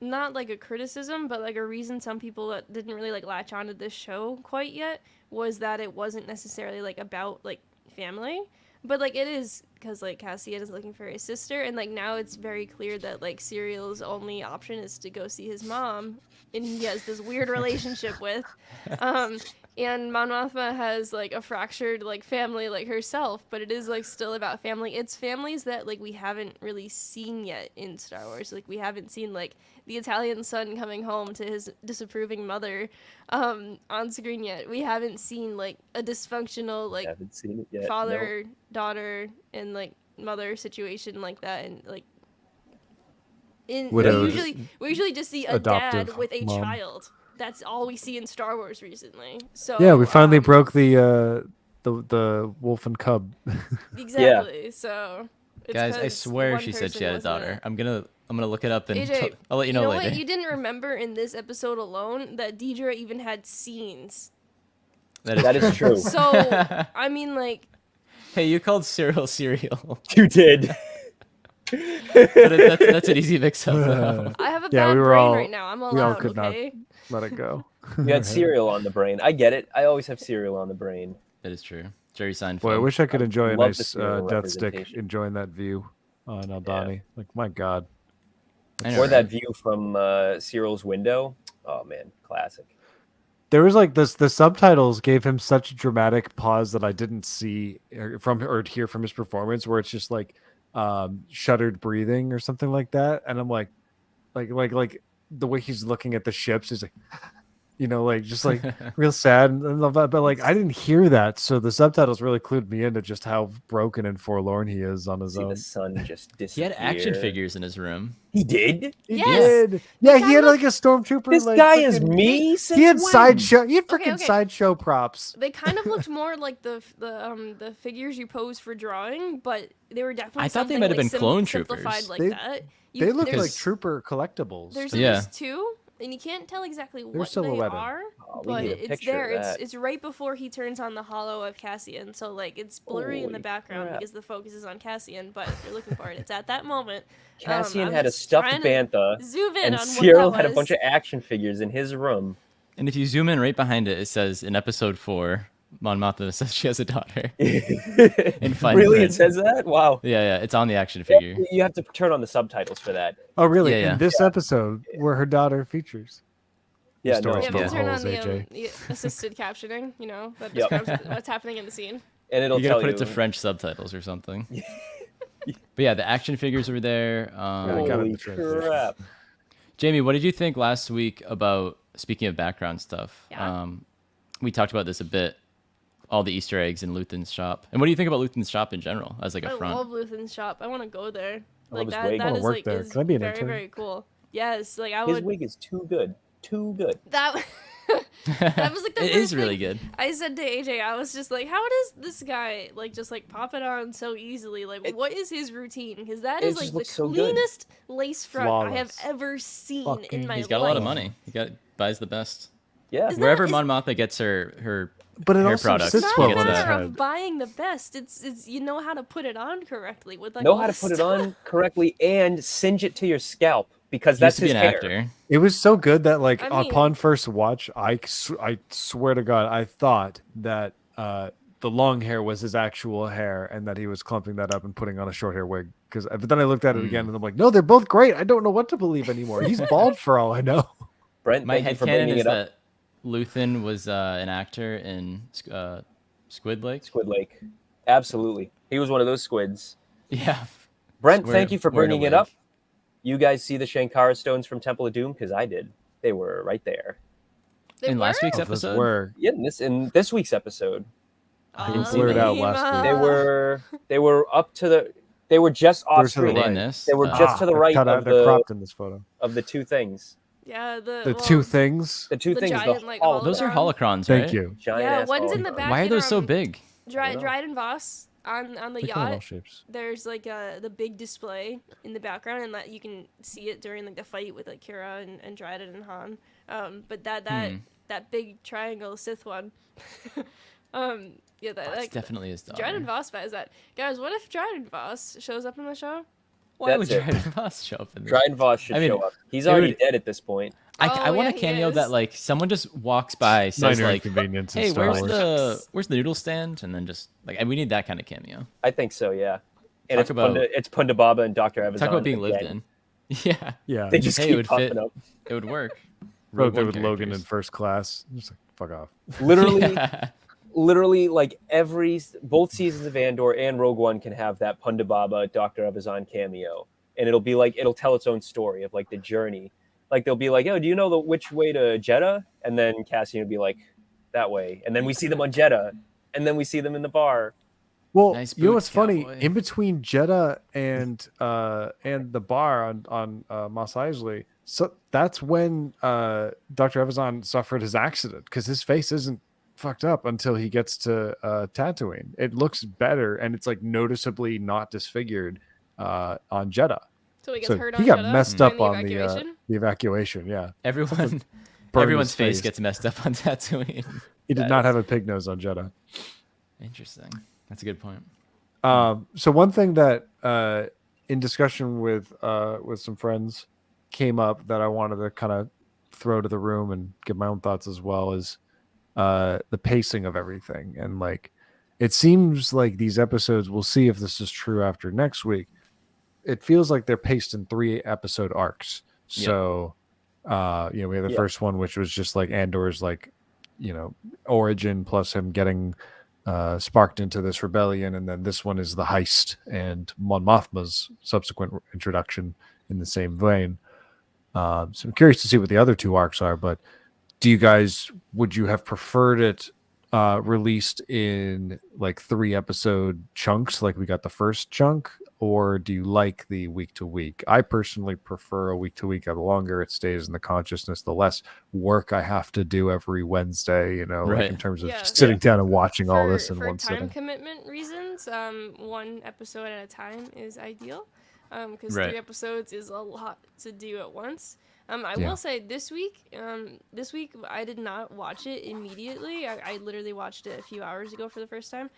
not like a criticism, but like a reason some people that didn't really like latch onto this show quite yet was that it wasn't necessarily like about like family, but like it is because like Cassian is looking for his sister, and like now it's very clear that like Cyriel's only option is to go see his mom, and he has this weird relationship with. And Mon Mothma has like a fractured like family like herself, but it is like still about family. It's families that like we haven't really seen yet in Star Wars. Like we haven't seen like the Italian son coming home to his disapproving mother on screen yet. We haven't seen like a dysfunctional like Haven't seen it yet. father daughter and like mother situation like that, and like Widows. we usually just see a dad Adoptive with a mom. child. That's all we see in Star Wars recently. So Yeah, we finally broke the wolf and cub. exactly. So it's Guys, I 'cause swear one she said she person had a wasn't daughter. it. I'm gonna look it up and AJ, I'll let you know later. what? You didn't remember in this episode alone that Deidre even had scenes. That is true. So I mean, like, Hey, you called cereal cereal. You did. That's an easy mix-up. though. I have a Yeah, bad we were brain all- right now. I'm we all allowed, could not- okay? Let it go. You had cereal on the brain. I get it. I always have cereal on the brain. That is true. Jerry Seinfeld. Boy, I wish I could enjoy a love the nice cereal death stick, representation. enjoying that view on Aldani. Like, my God. I know, Or right? that view from Cyril's window. Oh man, classic. There was like this. The subtitles gave him such a dramatic pause that I didn't see or hear from his performance, where it's just like shuttered breathing or something like that, and I'm like the way he's looking at the ships is like, like just like real sad but like I didn't hear that, so the subtitles really clued me into just how broken and forlorn he is on his See own. the sun just He disappear. had action figures in his room. He did. He Yes! did. Yeah, guy he had looked- like a stormtrooper. This like, guy is freaking- me. He had since when? sideshow. He had freaking okay. sideshow props. They kind of looked more like the figures you pose for drawing, but they were definitely. I thought they something, might have like, been clone simplified troopers. like They- that. They look there's- like trooper collectibles. There's to me. Yeah. there's two and you can't tell exactly They're what they silhouetted. are, Oh, we but need a it's picture there. of that. It's right before he turns on the hollow of Cassian, so like it's blurry in the Holy background crap. because the focus is on Cassian. But if you're looking for it, it's at that moment. Cassian I'm had a just stuffed trying to bantha, zoom in and on what Cyril that had a was. bunch of action figures in his room. And if you zoom in right behind it, it says in episode 4, Mon Mothma says she has a daughter. In fine Really, print. it says that? Wow. Yeah, it's on the action figure. You have to turn on the subtitles for that. Oh, really? Yeah. In this episode, where her daughter features. Yeah, Your story's no. You full have of to turn holes, on AJ. the assisted captioning, that Yep. describes what's happening in the scene. And it'll You gotta tell put you. it to French subtitles or something. But yeah, the action figures were there. Yeah, I got it in Holy the translation. crap. Jamie, what did you think last week about, speaking of background stuff? Yeah. We talked about this a bit, all the Easter eggs in Luthen's shop. And what do you think about Luthen's shop in general as like a I front? love Luthen's shop. I want to go there. I Like love his that. wig. I That wanna is work like there. is Can I be an very intern? very cool. Yes, like I His would. wig is too good. Too good. That that was like the It first is really thing good. I said to AJ. I was just like, how does this guy like just like pop it on so easily? Like, what is his routine? Because that it is just like the looks so good. cleanest lace front I have Flawless. ever seen Fucking- in my He's life. got a lot of money. Buys the best. Yeah. Is that- Wherever is- Mon Mothma gets her But it hair also products, sits It's he well not gets on a his that. matter head. of buying the best. It's you know how to put it on correctly with like Know all how to the put it stuff. on correctly and singe it to your scalp because He used that's to be his an hair. actor. It was so good that, like, I mean- upon first watch, I swear to God, I thought that the long hair was his actual hair and that he was clumping that up and putting on a short hair wig. But then I looked at it again and I'm like, no, they're both great. I don't know what to believe anymore. He's bald for all I know. Brent, My thank you for headcanon bringing is it up. that Luthen was an actor in Squid Lake. Squid Lake. Absolutely. He was one of those squids. Yeah. Brent, Wear- thank you for wearing a bringing it wig. up. You guys see the Shankara stones from Temple of Doom? Because I did. They were right there. They In last were? week's Of those episode? were Yeah, in this week's episode. I didn't see blurred that. out last week. They were up to the. They were just off They're to the screen. right. In this? They were Oh. just to the they're right cut out- of they're the cropped in this photo. of the two things. Yeah, The two things. The two The things. giant, the like, hologram. Those are Holocron. holocrons, Thank right? you. Giant Yeah, ass one's in the hologram. back. Why are in, those so um, big? I don't know. Dryden Voss on the They come in all yacht. shapes. There's like the big display in the background, and that you can see it during like the fight with like Kira and Dryden and Han. But that big triangle Sith one. Yeah, That's like definitely his daughter. Dryden Voss buys that. Guys, what if Dryden Voss shows up in the show? Why would That's it. Dryden Voss show up in this? Dryden Voss should I mean, show up. He's it already would- dead at this point. I Oh, want a yeah, he cameo is. that like someone just walks by, says Minor like, inconvenience in "Hey, Star where's Wars. the noodle stand?" And then just like, and we need that kind of cameo. I think so. Yeah. And Talk about- it's Punda Baba and Dr. Evazan. Talk about being lived again. in. Yeah, Yeah. They just Hey, it keep would popping fit. up. it would work. Right Rogue there One with Logan in characters. first class. Just like, fuck off. Literally, Yeah. literally, like both seasons of Andor and Rogue One can have that Punda Baba, Dr. Evazan cameo, and it'll tell its own story of like the journey. Like they'll be like, "Oh, do you know which way to Jeddah?" And then Cassian will be like, "That way." And then we see them on Jeddah, and then we see them in the bar. Well, Nice you know boots, what's funny? cowboy. In between Jeddah and the bar on Mos Eisley, so that's when Dr. Evazan suffered his accident because his face isn't fucked up until he gets to Tatooine. It looks better and it's like noticeably not disfigured on Jeddah. So he gets So hurt he on got Jeddah messed during up the on evacuation? the evacuation. Yeah, Everyone, burned everyone's his face face. gets messed up on Tatooine. he did not have a pig nose on Jeddah. Interesting. That's a good point. So one thing that in discussion with some friends came up that I wanted to kind of throw to the room and give my own thoughts as well is the pacing of everything. And like it seems like these episodes, we'll see if this is true after next week. It feels like they're paced in 3-episode arcs. Yep. So we have the first one, which was just like Andor's like, origin plus him getting sparked into this rebellion, and then this one is the heist and Mon Mothma's subsequent introduction in the same vein. So I'm curious to see what the other 2 arcs are, but would you have preferred it released in like 3-episode chunks like we got the first chunk, or do you like the week to week? I personally prefer a week to week. The longer it stays in the consciousness, the less work I have to do every Wednesday, like Right. in terms of Yeah. just sitting down and watching all this in for one time sitting. commitment reasons, one episode at a time is ideal. Because Right. 3 episodes is a lot to do at once. I Yeah. will say this week I did not watch it immediately. I literally watched it a few hours ago for the first time.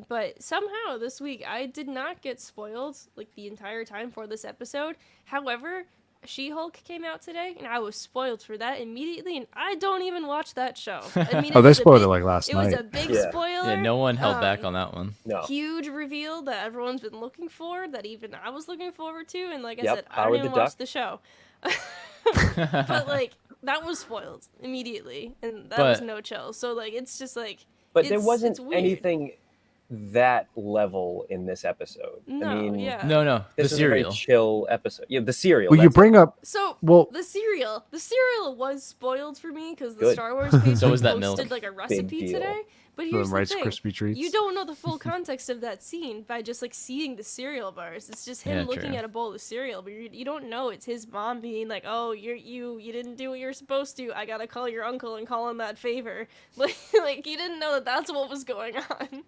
But somehow this week I did not get spoiled like the entire time for this episode. However, She-Hulk came out today, and I was spoiled for that immediately, and I don't even watch that show. I mean, Oh, it they was a spoiled it big, like last it was night. a big Yeah. spoiler. Yeah, no one held back Um, on that one. No. Huge reveal that everyone's been looking for, that even I was looking forward to, and like I Yep, said, I Howard don't the even watch Duck. the show. But like that was spoiled immediately, and that was But- no chill. So like it's just like But there wasn't it's weird. anything that level in this episode. No, I mean, yeah. No, the this is a very cereal. chill episode. Yeah, the cereal. Well, you that's bring up So well. the cereal was spoiled for me because the Good. Star Wars page So was that posted milk. like a recipe deal. today. But The here's the Rice thing: Krispie treats. you don't know the full context of that scene by just like seeing the cereal bars. It's just him Yeah, looking true. at a bowl of cereal, but you don't know it's his mom being like, "Oh, you didn't do what you're supposed to. I gotta call your uncle and call him that favor." Like you didn't know that that's what was going on.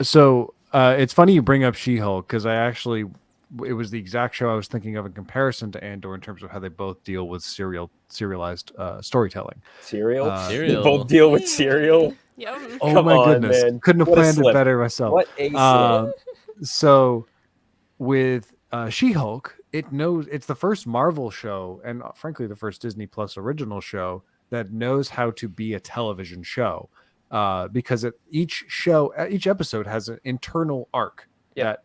So it's funny you bring up She-Hulk because it was the exact show I was thinking of in comparison to Andor in terms of how they both deal with serialized storytelling. cereal. They Cereal. both deal with cereal. Yum. Oh Come my on, goodness, man. couldn't have What a planned it slip. better myself. What a slip. So with She-Hulk, it's the first Marvel show and frankly the first Disney Plus original show that knows how to be a television show. Because each episode has an internal arc Yep.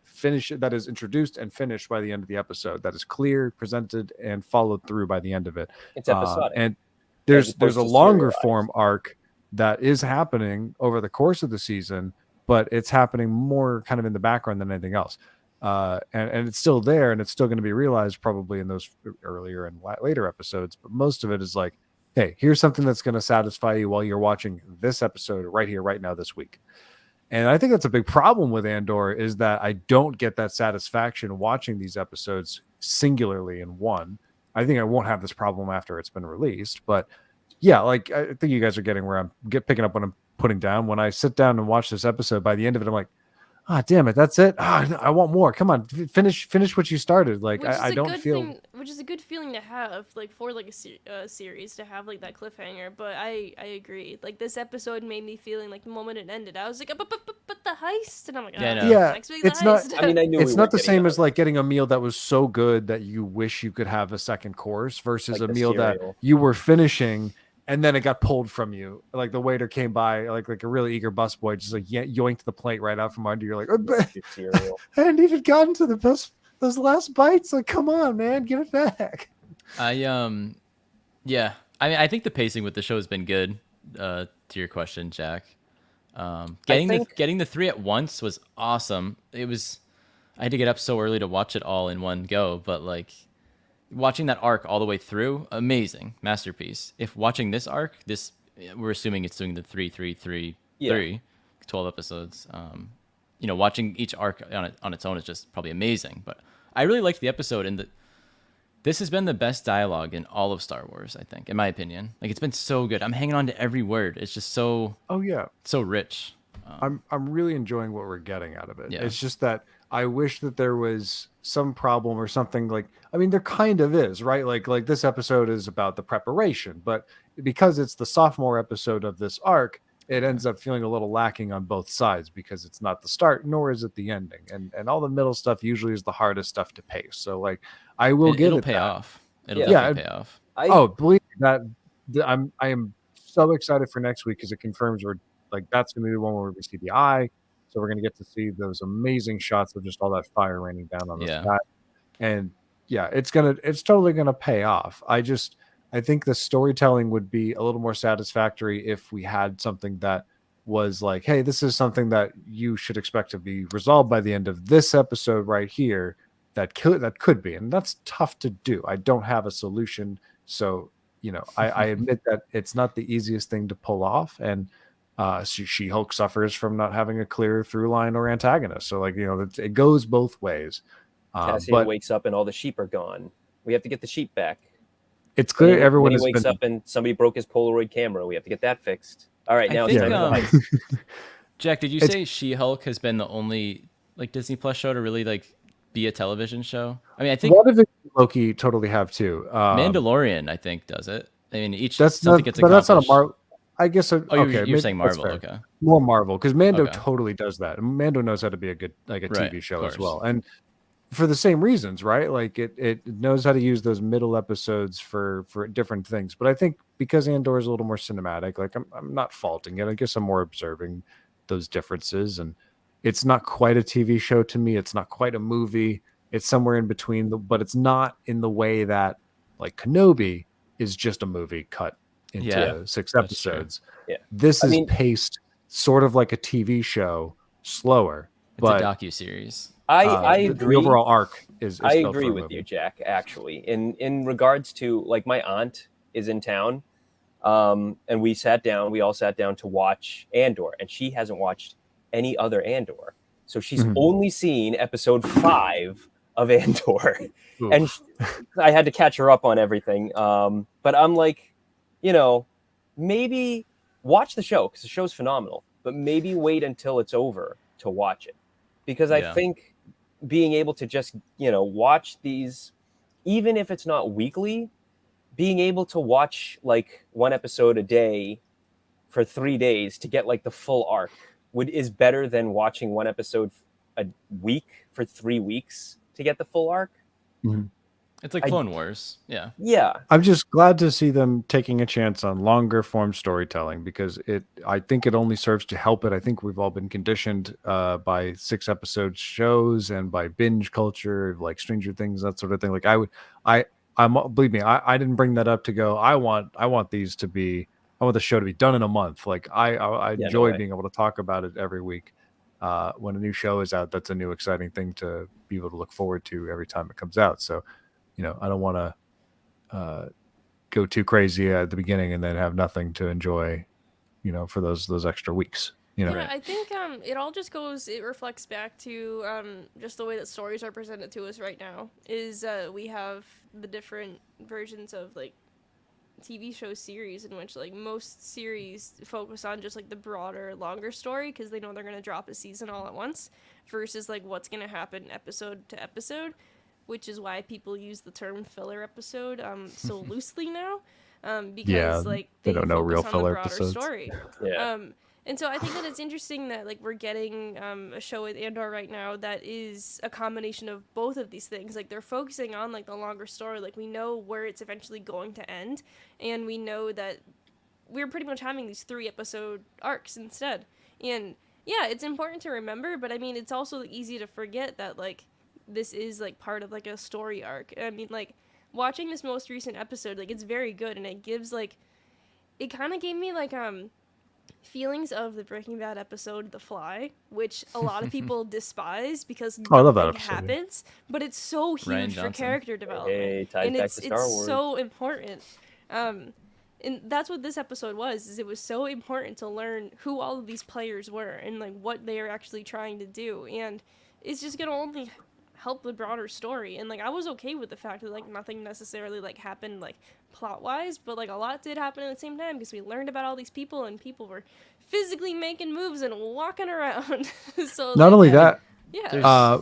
that is introduced and finished by the end of the episode, that is clear, presented, and followed through by the end of it. It's episodic. And As there's opposed a to longer serialized. form arc that is happening over the course of the season, but it's happening more kind of in the background than anything else. And it's still there, and it's still going to be realized probably in those earlier and later episodes. But most of it is like, hey, here's something that's going to satisfy you while you're watching this episode right here, right now, this week. And I think that's a big problem with Andor is that I don't get that satisfaction watching these episodes singularly in one. I think I won't have this problem after it's been released. But yeah, like I think you guys are getting where I'm picking up what I'm putting down. When I sit down and watch this episode, by the end of it, I'm like, ah, damn it, that's it. I want more. Come on, finish what you started. Like Which is I a don't good feel. thing, which is a good feeling to have, like for like a series to have like that cliffhanger. But I agree. Like this episode made me feeling like the moment it ended, I was like, but the heist, and I'm like, Yeah, I oh, know. Yeah, next week the it's not- heist. I mean, I knew It's we not were the getting same out as of like getting a meal that was so good that you wish you could have a second course versus Like a the meal that cereal. you were finishing and then it got pulled from you. Like the waiter came by, like a really eager busboy, just like yoinked the plate right out from under. You're like, the cereal. I hadn't even gotten to those last bites. Like, come on, man, give it back. Yeah. I mean, I think the pacing with the show has been good. To your question, Jack, getting the three at once was awesome. I had to get up so early to watch it all in one go, but like watching that arc all the way through, amazing masterpiece. If watching this arc, we're assuming it's doing the 3 Yeah. 12 episodes. Watching each arc on its own is just probably amazing. But I really liked the episode, and this has been the best dialogue in all of Star Wars, I think, in my opinion. Like it's been so good. I'm hanging on to every word. It's just so Oh yeah, rich. I'm really enjoying what we're getting out of it. Yeah. It's just that I wish that there was some problem or something like, I mean, there kind of is, right? Like this episode is about the preparation, but because it's the sophomore episode of this arc, it ends up feeling a little lacking on both sides because it's not the start, nor is it the ending. And all the middle stuff usually is the hardest stuff to pace. So like, I will give It'll it pay that. off. It'll Yeah. definitely pay off. Believe me, I am so excited for next week because it confirms we're like that's gonna be the one where we see the eye. So we're gonna get to see those amazing shots of just all that fire raining down on the Yeah. sky. And yeah, it's totally gonna pay off. I think the storytelling would be a little more satisfactory if we had something that was like, hey, this is something that you should expect to be resolved by the end of this episode right here. That could be, and that's tough to do. I don't have a solution, so I admit that it's not the easiest thing to pull off, and She-Hulk suffers from not having a clear through line or antagonist. So like it goes both ways. Cassian But wakes up and all the sheep are gone. We have to get the sheep back. it's clear Then everyone he has wakes been. up and somebody broke his Polaroid camera. We have to get that fixed. All right, I now think, it's time for the heist. Jack, did you It's- say She-Hulk has been the only like Disney Plus show to really like be a television show. I mean, I think WandaVision and Loki totally have too. Mandalorian, I think, does it. I mean, each That's something not, gets but that's not a accomplished. Marvel. I guess Oh, you're, okay, you're maybe saying that's Marvel, fair. okay, More Marvel because Mando okay, totally does that. Mando knows how to be a good like a right, TV of show as course, well, and for the same reasons, right? Like it knows how to use those middle episodes for different things. But I think because Andor is a little more cinematic, like I'm not faulting it. I guess I'm more observing those differences, and it's not quite a TV show to me. It's not quite a movie. It's somewhere in between, but it's not in the way that like Kenobi is just a movie cut yeah, into 6 that's true. episodes. Yeah. This I is mean, paced sort of like a TV show, slower, It's a but docu-series. I the agree. overall arc is I built agree for a with you, movie. Jack. Actually, in regards to like my aunt is in town, and we sat down. We all sat down to watch Andor, and she hasn't watched any other Andor, so she's Mhm. only seen episode 5 of Andor, and Oof. I had to catch her up on everything. But I'm like, you know, maybe watch the show because the show's phenomenal, but maybe wait until it's over to watch it, because I Yeah, think being able to just watch these, even if it's not weekly, being able to watch like one episode a day for 3 days to get like the full arc is better than watching one episode a week for 3 weeks to get the full arc. Mhm. it's like I Clone Wars. Yeah, Yeah, I'm just glad to see them taking a chance on longer form storytelling because I think it only serves to help it. I think we've all been conditioned by 6 episode shows and by binge culture, like Stranger Things, that sort of thing. Like I'm believe me, I didn't bring that up to go. I want these to be. I want the show to be done in a month. Like I yeah, no enjoy way. being able to talk about it every week. When a new show is out, that's a new exciting thing to be able to look forward to every time it comes out. So, I don't want to go too crazy at the beginning and then have nothing to enjoy, for those extra weeks. Yeah, right. I think it all just goes. It reflects back to just the way that stories are presented to us right now. Is we have the different versions of like TV show series in which like most series focus on just like the broader, longer story because they know they're gonna drop a season all at once, versus like what's gonna happen episode to episode, which is why people use the term filler episode so loosely now, Yeah, because like they they don't know real focus on the filler broader episodes. story. Yeah, And so I think that it's interesting that like we're getting a show with Andor right now that is a combination of both of these things. Like they're focusing on like the longer story. Like we know where it's eventually going to end, and we know that we're pretty much having these 3 episode arcs instead. And yeah, it's important to remember, but I mean it's also easy to forget that like this is like part of like a story arc. I mean like watching this most recent episode, like it's very good, and it gives like it kind of gave me like feelings of the Breaking Bad episode The Fly, which a lot of people despise because Oh, I love that nothing episode. Yeah. happens, but it's so Ryan huge for Johnson. character development, hey, ties and back to Star it's Wars. so important. And that's what this episode was. Is it was so important to learn who all of these players were and like what they are actually trying to do, and it's just gonna only help the broader story. And like I was okay with the fact that like nothing necessarily like happened like plot wise, but like a lot did happen at the same time because we learned about all these people and people were physically making moves and walking around. So Not like, only that, yeah,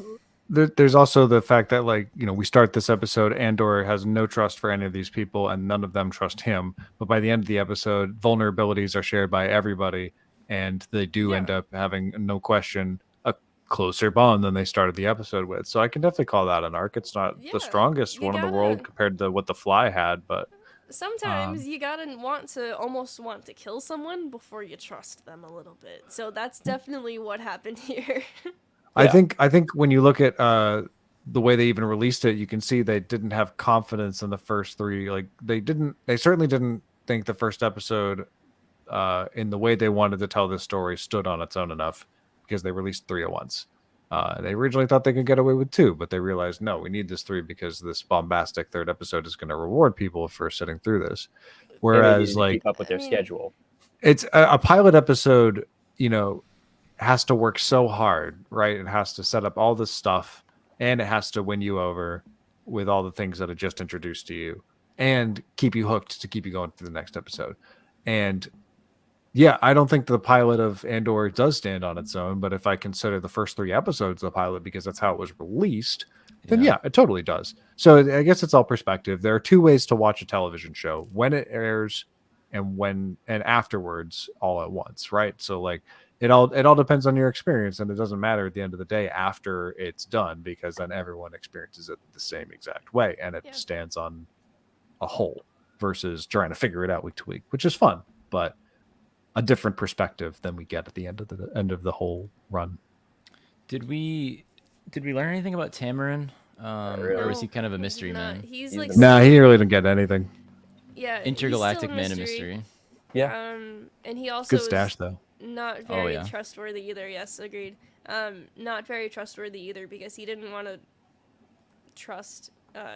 There's there's also the fact that like we start this episode, Andor has no trust for any of these people, and none of them trust him. But by the end of the episode, vulnerabilities are shared by everybody, and they do Yeah. end up having no question a closer bond than they started the episode with. So I can definitely call that an arc. It's not Yeah, the strongest you one in the gotta- world compared to what the Fly had, but sometimes you gotta almost want to kill someone before you trust them a little bit. So that's definitely what happened here. I Yeah. think when you look at the way they even released it, you can see they didn't have confidence in the first 3. Like they certainly didn't think the first episode in the way they wanted to tell this story stood on its own enough because they released 3 at once. They originally thought they could get away with 2, but they realized no, we need this 3 because this bombastic 3rd episode is going to reward people for sitting through this. And they Whereas needed to like keep up with their I mean- schedule. it's a pilot episode, has to work so hard, right? It has to set up all this stuff and it has to win you over with all the things that are just introduced to you and keep you hooked to keep you going through the next episode. And yeah, I don't think the pilot of Andor does stand on its own, but if I consider the first 3 episodes of the pilot because that's how it was released, then yeah, it totally does. So I guess it's all perspective. There are two ways to watch a television show: when it airs and afterwards all at once, right? So like it all depends on your experience, and it doesn't matter at the end of the day after it's done, because then everyone experiences it the same exact way, and it Yeah. stands on a whole versus trying to figure it out week to week, which is fun, but a different perspective than we get at the end of the whole run. Did we learn anything about Tamarin? really. Or was he No, kind of a we did mystery not. man? He's He's like the Nah, he still- really didn't get anything. yeah, he's Intergalactic still a man of mystery. Yeah. And he also Good is stash though. not Oh, very yeah. trustworthy either. Yes, agreed. Not very trustworthy either because he didn't want to trust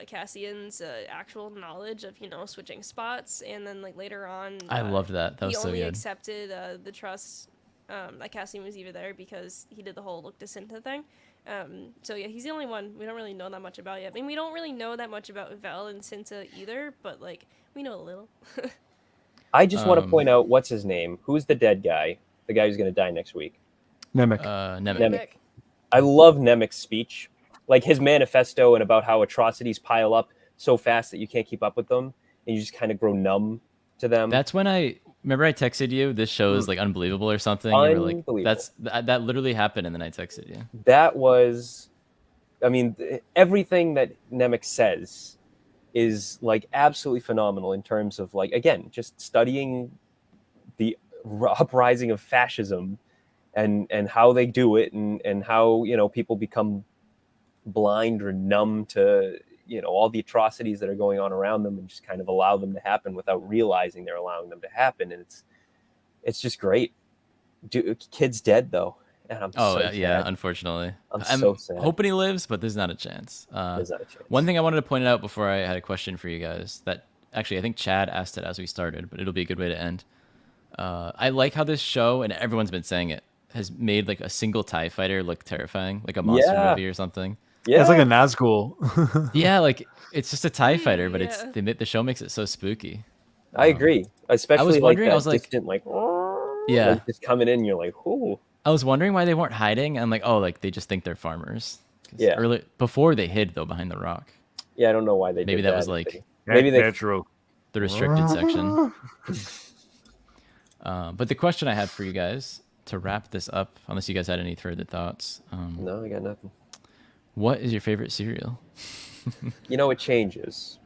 Cassian's actual knowledge of switching spots, and then like later on, I loved that. That he was so only good. accepted the trust that Cassian was even there because he did the whole look to Cinta thing. So yeah, he's the only one we don't really know that much about yet. I mean, we don't really know that much about Vel and Cinta either, but like we know a little. I just want to Um, point out what's his name? Who's the dead guy? The guy who's going to die next week. Nemec. Nemec. Nemec. I love Nemec's speech, like his manifesto, and about how atrocities pile up so fast that you can't keep up with them, and you just kind of grow numb to them. That's when I remember I texted you, this show is like unbelievable or something. You were like, Unbelievable. that literally happened, and then I texted you. That was, I mean, everything that Nemec says is like absolutely phenomenal in terms of like, again, just studying the uprising of fascism and how they do it, and how people become blind or numb to all the atrocities that are going on around them, and just kind of allow them to happen without realizing they're allowing them to happen. And it's just great. Kid's dead though, and I'm Oh, so yeah, sad. unfortunately. I'm so sad. hoping he lives, but there's not a chance. There's not a chance. One thing I wanted to point out before I had a question for you guys that actually I think Chad asked it as we started, but it'll be a good way to end. I like how this show, and everyone's been saying it, has made like a single TIE fighter look terrifying, like a monster Yeah. movie or something. Yeah, It's like a Nazgul. Yeah, like it's just a TIE fighter, but yeah. the show makes it so spooky. I agree. Especially wondering, like I that was like- distant, like Yeah. like just coming in. You're like, ooh, I was wondering why they weren't hiding. I'm like, oh, like they just think they're farmers. 'Cause Yeah. before they hid though behind the rock, yeah. I don't know why they maybe did that was like maybe they natural. the restricted section. But the question I had for you guys to wrap this up, unless you guys had any further thoughts, No, I got nothing. what is your favorite cereal? It changes.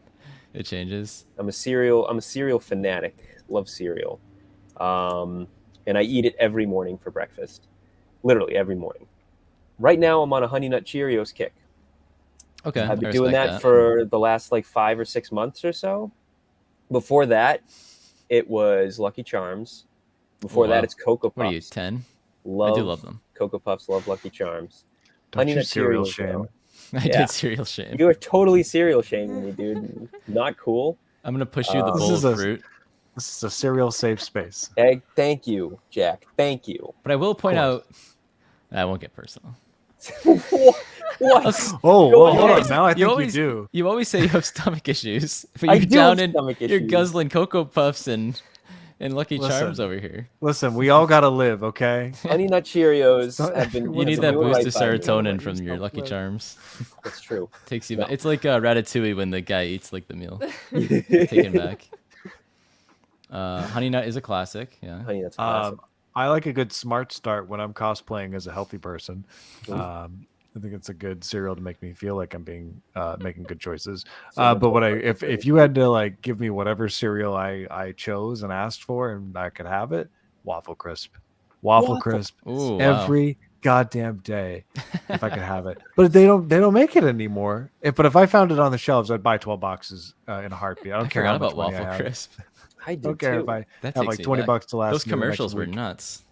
It changes. I'm a cereal fanatic. Love cereal, and I eat it every morning for breakfast. Literally every morning. Right now, I'm on a Honey Nut Cheerios kick. Okay, I've been I doing respect that for the last like 5 or 6 months or so. Before that, it was Lucky Charms. Before Wow. that, it's Cocoa Puffs. What are you, 10? Love, I do love them. Cocoa Puffs. Love Lucky Charms. Don't Honey you Nut cereal Cheerios, shame. though. I Yeah. did cereal shame. You are totally cereal shaming me, dude. Not cool. I'm gonna push you the This bowl is of a- fruit, This is a cereal safe space. Hey, thank you, Jack. Thank you. but I will point course. out. I won't get personal. What? Oh, Go well, hold ahead. on. Now I think always, you do. You always say you have stomach issues, but I you're do down have in stomach you're issues. guzzling Cocoa Puffs and Lucky Listen. Charms over here. Listen, we all gotta live, okay? Honey Nut Cheerios Stop- have been. You You need have that been doing boost of right by me. serotonin from your Stop Lucky playing. Charms. That's true. Takes you No. back. It's like Ratatouille when the guy eats like the meal. Taken back. Honey Nut is a classic. Yeah. Honey Nut's classic. I like a good smart start when I'm cosplaying as a healthy person. Mhm. I think it's a good cereal to make me feel like I'm being making good choices. So much But what more if you had to like give me whatever cereal I chose and asked for and I could have it, Waffle Crisp, Waffle Crisp Ooh, wow. every goddamn day if I could have it. But they don't make it anymore. But if I found it on the shelves, I'd buy 12 boxes in a heartbeat. I don't I care forgot how much about money I Waffle have. Crisp. I I do don't care too. if I That have takes like me 20 back. bucks to last Those me the next commercials were week. nuts.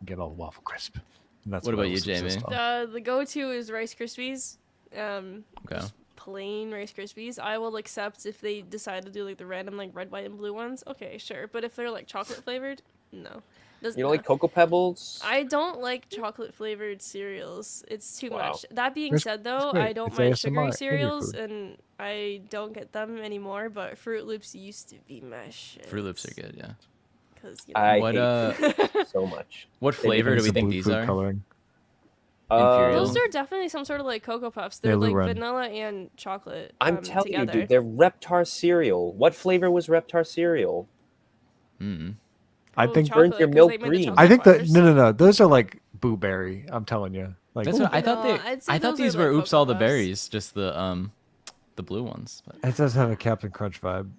Get all the Waffle Crisp. And that's What I about you, will subsist Jamie? on. The go-to is Rice Krispies. Okay. Just plain Rice Krispies. I will accept if they decide to do like the random like red, white, and blue ones. Okay, sure. But if they're like chocolate flavored, no. Doesn't. You don't like Cocoa Pebbles? I don't like chocolate flavored cereals. It's too Wow. much. That being It's said, though, great. I don't It's mind ASMR sugary in your cereals, food. and I don't get them anymore. But Fruit Loops used to be my shit. Fruit Loops are good. Yeah. Because I What hate Fruit Loops so much. what flavor do we It's think blue these food are? coloring. Imperial. Those are definitely some sort of like Cocoa Puffs. Yeah, They're Lou like Run. vanilla and chocolate. I'm telling together. you, dude, they're Reptar cereal. What flavor was Reptar cereal? Mm. I Probably think Burnt chocolate, your 'cause milk they made the green. chocolate I think that bars. no. Those are like blueberry. I'm telling you. Like That's what I thought. No, I'd say I thought those are these like were Oops Cocoa All the Puffs. Berries, just the blue ones. But it does have a Captain Crunch vibe,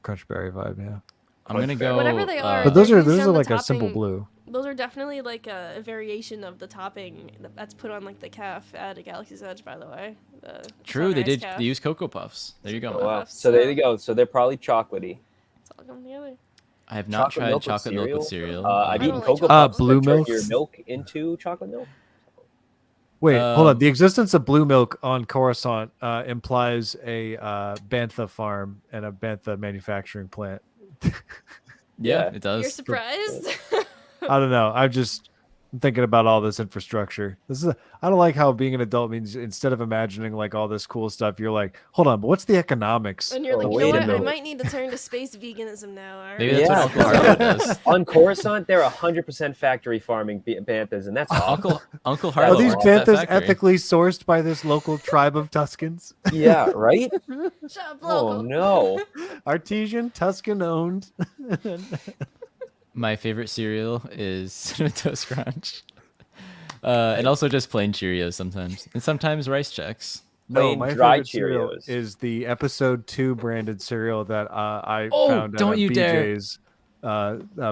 Crunch Berry vibe. Yeah. I'm gonna go. Whatever they are, But they're those are used on the like a simple topping. blue. Those are definitely like a variation of the topping that's put on like the calf at a Galaxy's Edge, by the way. The True, they Sunrise did. Calf. They use Cocoa Puffs. There you go. Oh, man. wow. Puffs, So there yeah. you go. So they're probably chocolatey. It's all coming together. I have not tried Milk with chocolate milk with cereal. I've I eaten don't like Cocoa chocolate Puffs Blue that turn Milk? your milk into chocolate milk. Wait, hold on. Um, The existence of blue milk on Coruscant implies a bantha farm and a bantha manufacturing plant. yeah, Yeah. it does. You're surprised? I don't know. I'm thinking about all this infrastructure. I don't like how being an adult means instead of imagining like all this cool stuff, you're like, hold on, but what's the economics? And you're Oh, like, you wait know a what? I minute. might need to turn to space veganism now. All right? Maybe that's Yeah. what Uncle Harlow does. On Coruscant, they're 100% factory farming banthas, and that's awesome. Uncle Are Harlow. these owns that banthas factory. ethically sourced by this local tribe of Tuscans? Yeah, right? Shut up, Oh local. no. Artesian, Tuscan owned. My favorite cereal is Cinnamon Toast Crunch. And also just plain Cheerios sometimes. And sometimes Rice Chex. No, Plain my dry favorite cereal Cheerios. is the episode 2 branded cereal that I Oh, found at don't a you dare. BJ's,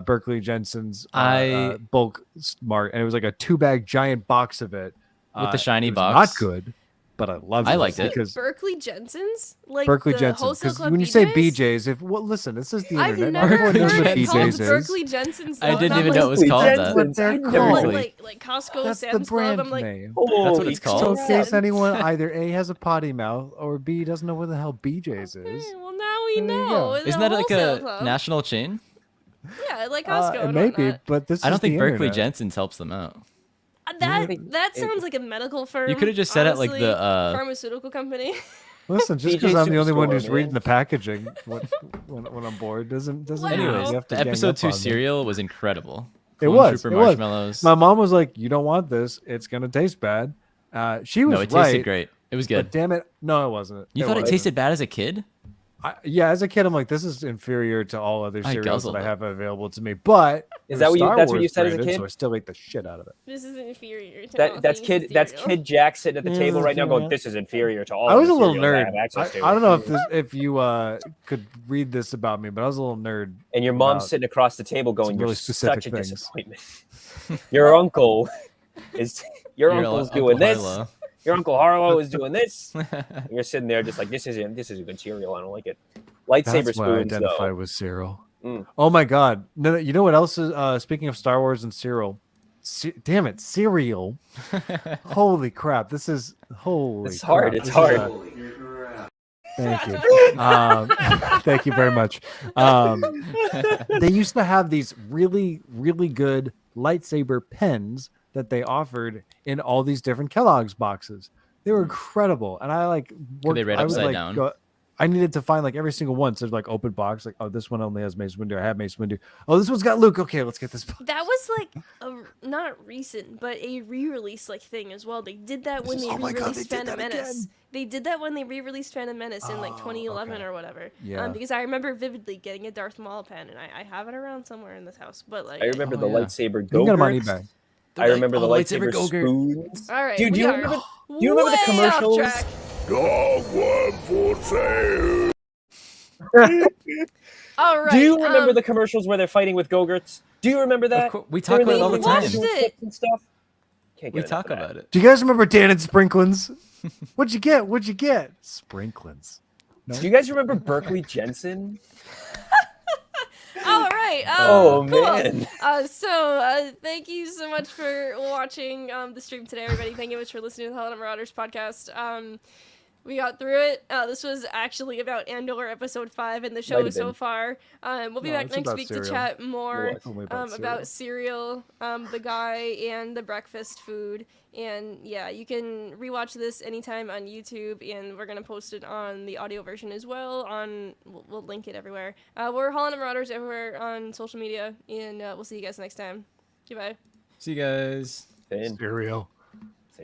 Berkeley Jensen's I- bulk smart, and it was like a 2-bag giant box of it. With the shiny it was box? Not good, but I loved it. I liked it. because Berkeley Jensen's? Like Berkeley the Jensen. wholesale Because club when you say BJ's? BJ's, listen, this is the I've internet. never Everyone knows heard what it called BJ's is. Berkeley Jensen's. I though. didn't Not even like- know it was called that. That's what they're I never called. heard like Costco, That's the Sam's Club. brand I'm like, name. That's what it's called? So in case Yeah. anyone either A has a potty mouth or B doesn't know what the hell BJ's is. well, now we There you know. go. It's Isn't a that like wholesale a club. national chain? Yeah, like Costco. It and may be, whatnot. but this I don't is the think Berkeley internet. Jensen's helps them out. That sounds like a medical firm. You could have just said it like honestly. the pharmaceutical company. Listen, just BJ because I'm the only one Superstore, who's reading man. the packaging when I'm bored doesn't Wow. mean you Anyways, have to the gang episode up 2 on me. cereal was incredible. It Clone was. Trooper It was. marshmallows. My mom was like, "You don't want this. It's gonna taste bad." She was No, it right. tasted great. It was good. But damn it, no, it wasn't. You thought it wasn't. tasted bad as a kid? Yeah, as a kid, I'm like, this is inferior to all other I cereals guzzled that I it. have available to me. But Is it that was what you- Star that's what Wars you said as a branded, kid? So I still ate the shit out of it. This is inferior to all That's things That's cereal. Kid Jack sitting at the Yeah, table right now, going, yeah. "This is inferior to all." I was the a little cereals I nerd. have access to." I don't know if you could read this about me, but I was a little nerd. And your mom's about sitting across the table, going, really "You're specific such a things." disappointment." Your uncle is. Your uncle's Uncle doing this. Harlow. Your Uncle Harlow is doing this. And you're sitting there just like, this isn't a good cereal. I don't like it. Lightsaber That's what I spoons, identify though. with cereal. Mm. Oh my god! No, you know what else is? Speaking of Star Wars and cereal, damn it, cereal! Holy crap! This is holy. It's hard. crap. It's This is hard. Thank you. Thank you very much. They used to have these really, really good lightsaber pens that they offered in all these different Kellogg's boxes. They were incredible, and I like worked. they read I would, upside like, down? I needed to find like every single one. So like open box, like, oh, this one only has Mace Windu. I have Mace Windu. Oh, this one's got Luke. Okay, let's get this box. That was like a not recent, but a re-release like thing as well. They did that when they Oh my God, re-released they did Phantom that Menace. again. They did that when they re-released Phantom Menace in like Oh, 2011 okay. or whatever. Yeah. Because I remember vividly getting a Darth Maul pen, and I have it around somewhere in this house. But like, I remember Oh, the yeah. lightsaber You can get them on go-gurts. eBay. I remember the lightsaber Go-Gurt. spoons. all right, Dude, do we you are remember? Do you remember the way off commercials? track. All right. Do you remember the commercials where they're fighting with go-gurts? Do you remember that? We talk They're about it all the in time. watched doing it. flips and stuff. Can't We get talk enough of about it. Do you guys remember Dan and Sprinklins? What'd you get? What'd you get? Sprinklins. that. Do you guys remember Berkeley Jensen? All right. Oh, cool. man. Thank you so much for watching the stream today, everybody. Thank you much for listening to the Hell Marauders podcast. We got through it. This was actually about Andor episode 5 in the show Might have so been. far. We'll be No, back it's next about week cereal. to chat more What? Only about cereal, the guy, and the breakfast food. And yeah, you can rewatch this anytime on YouTube, and we're gonna post it on the audio version as well. We'll link it everywhere. We're Holland and Marauders everywhere on social media, and we'll see you guys next time. Goodbye. See you guys. Finn. Cereal.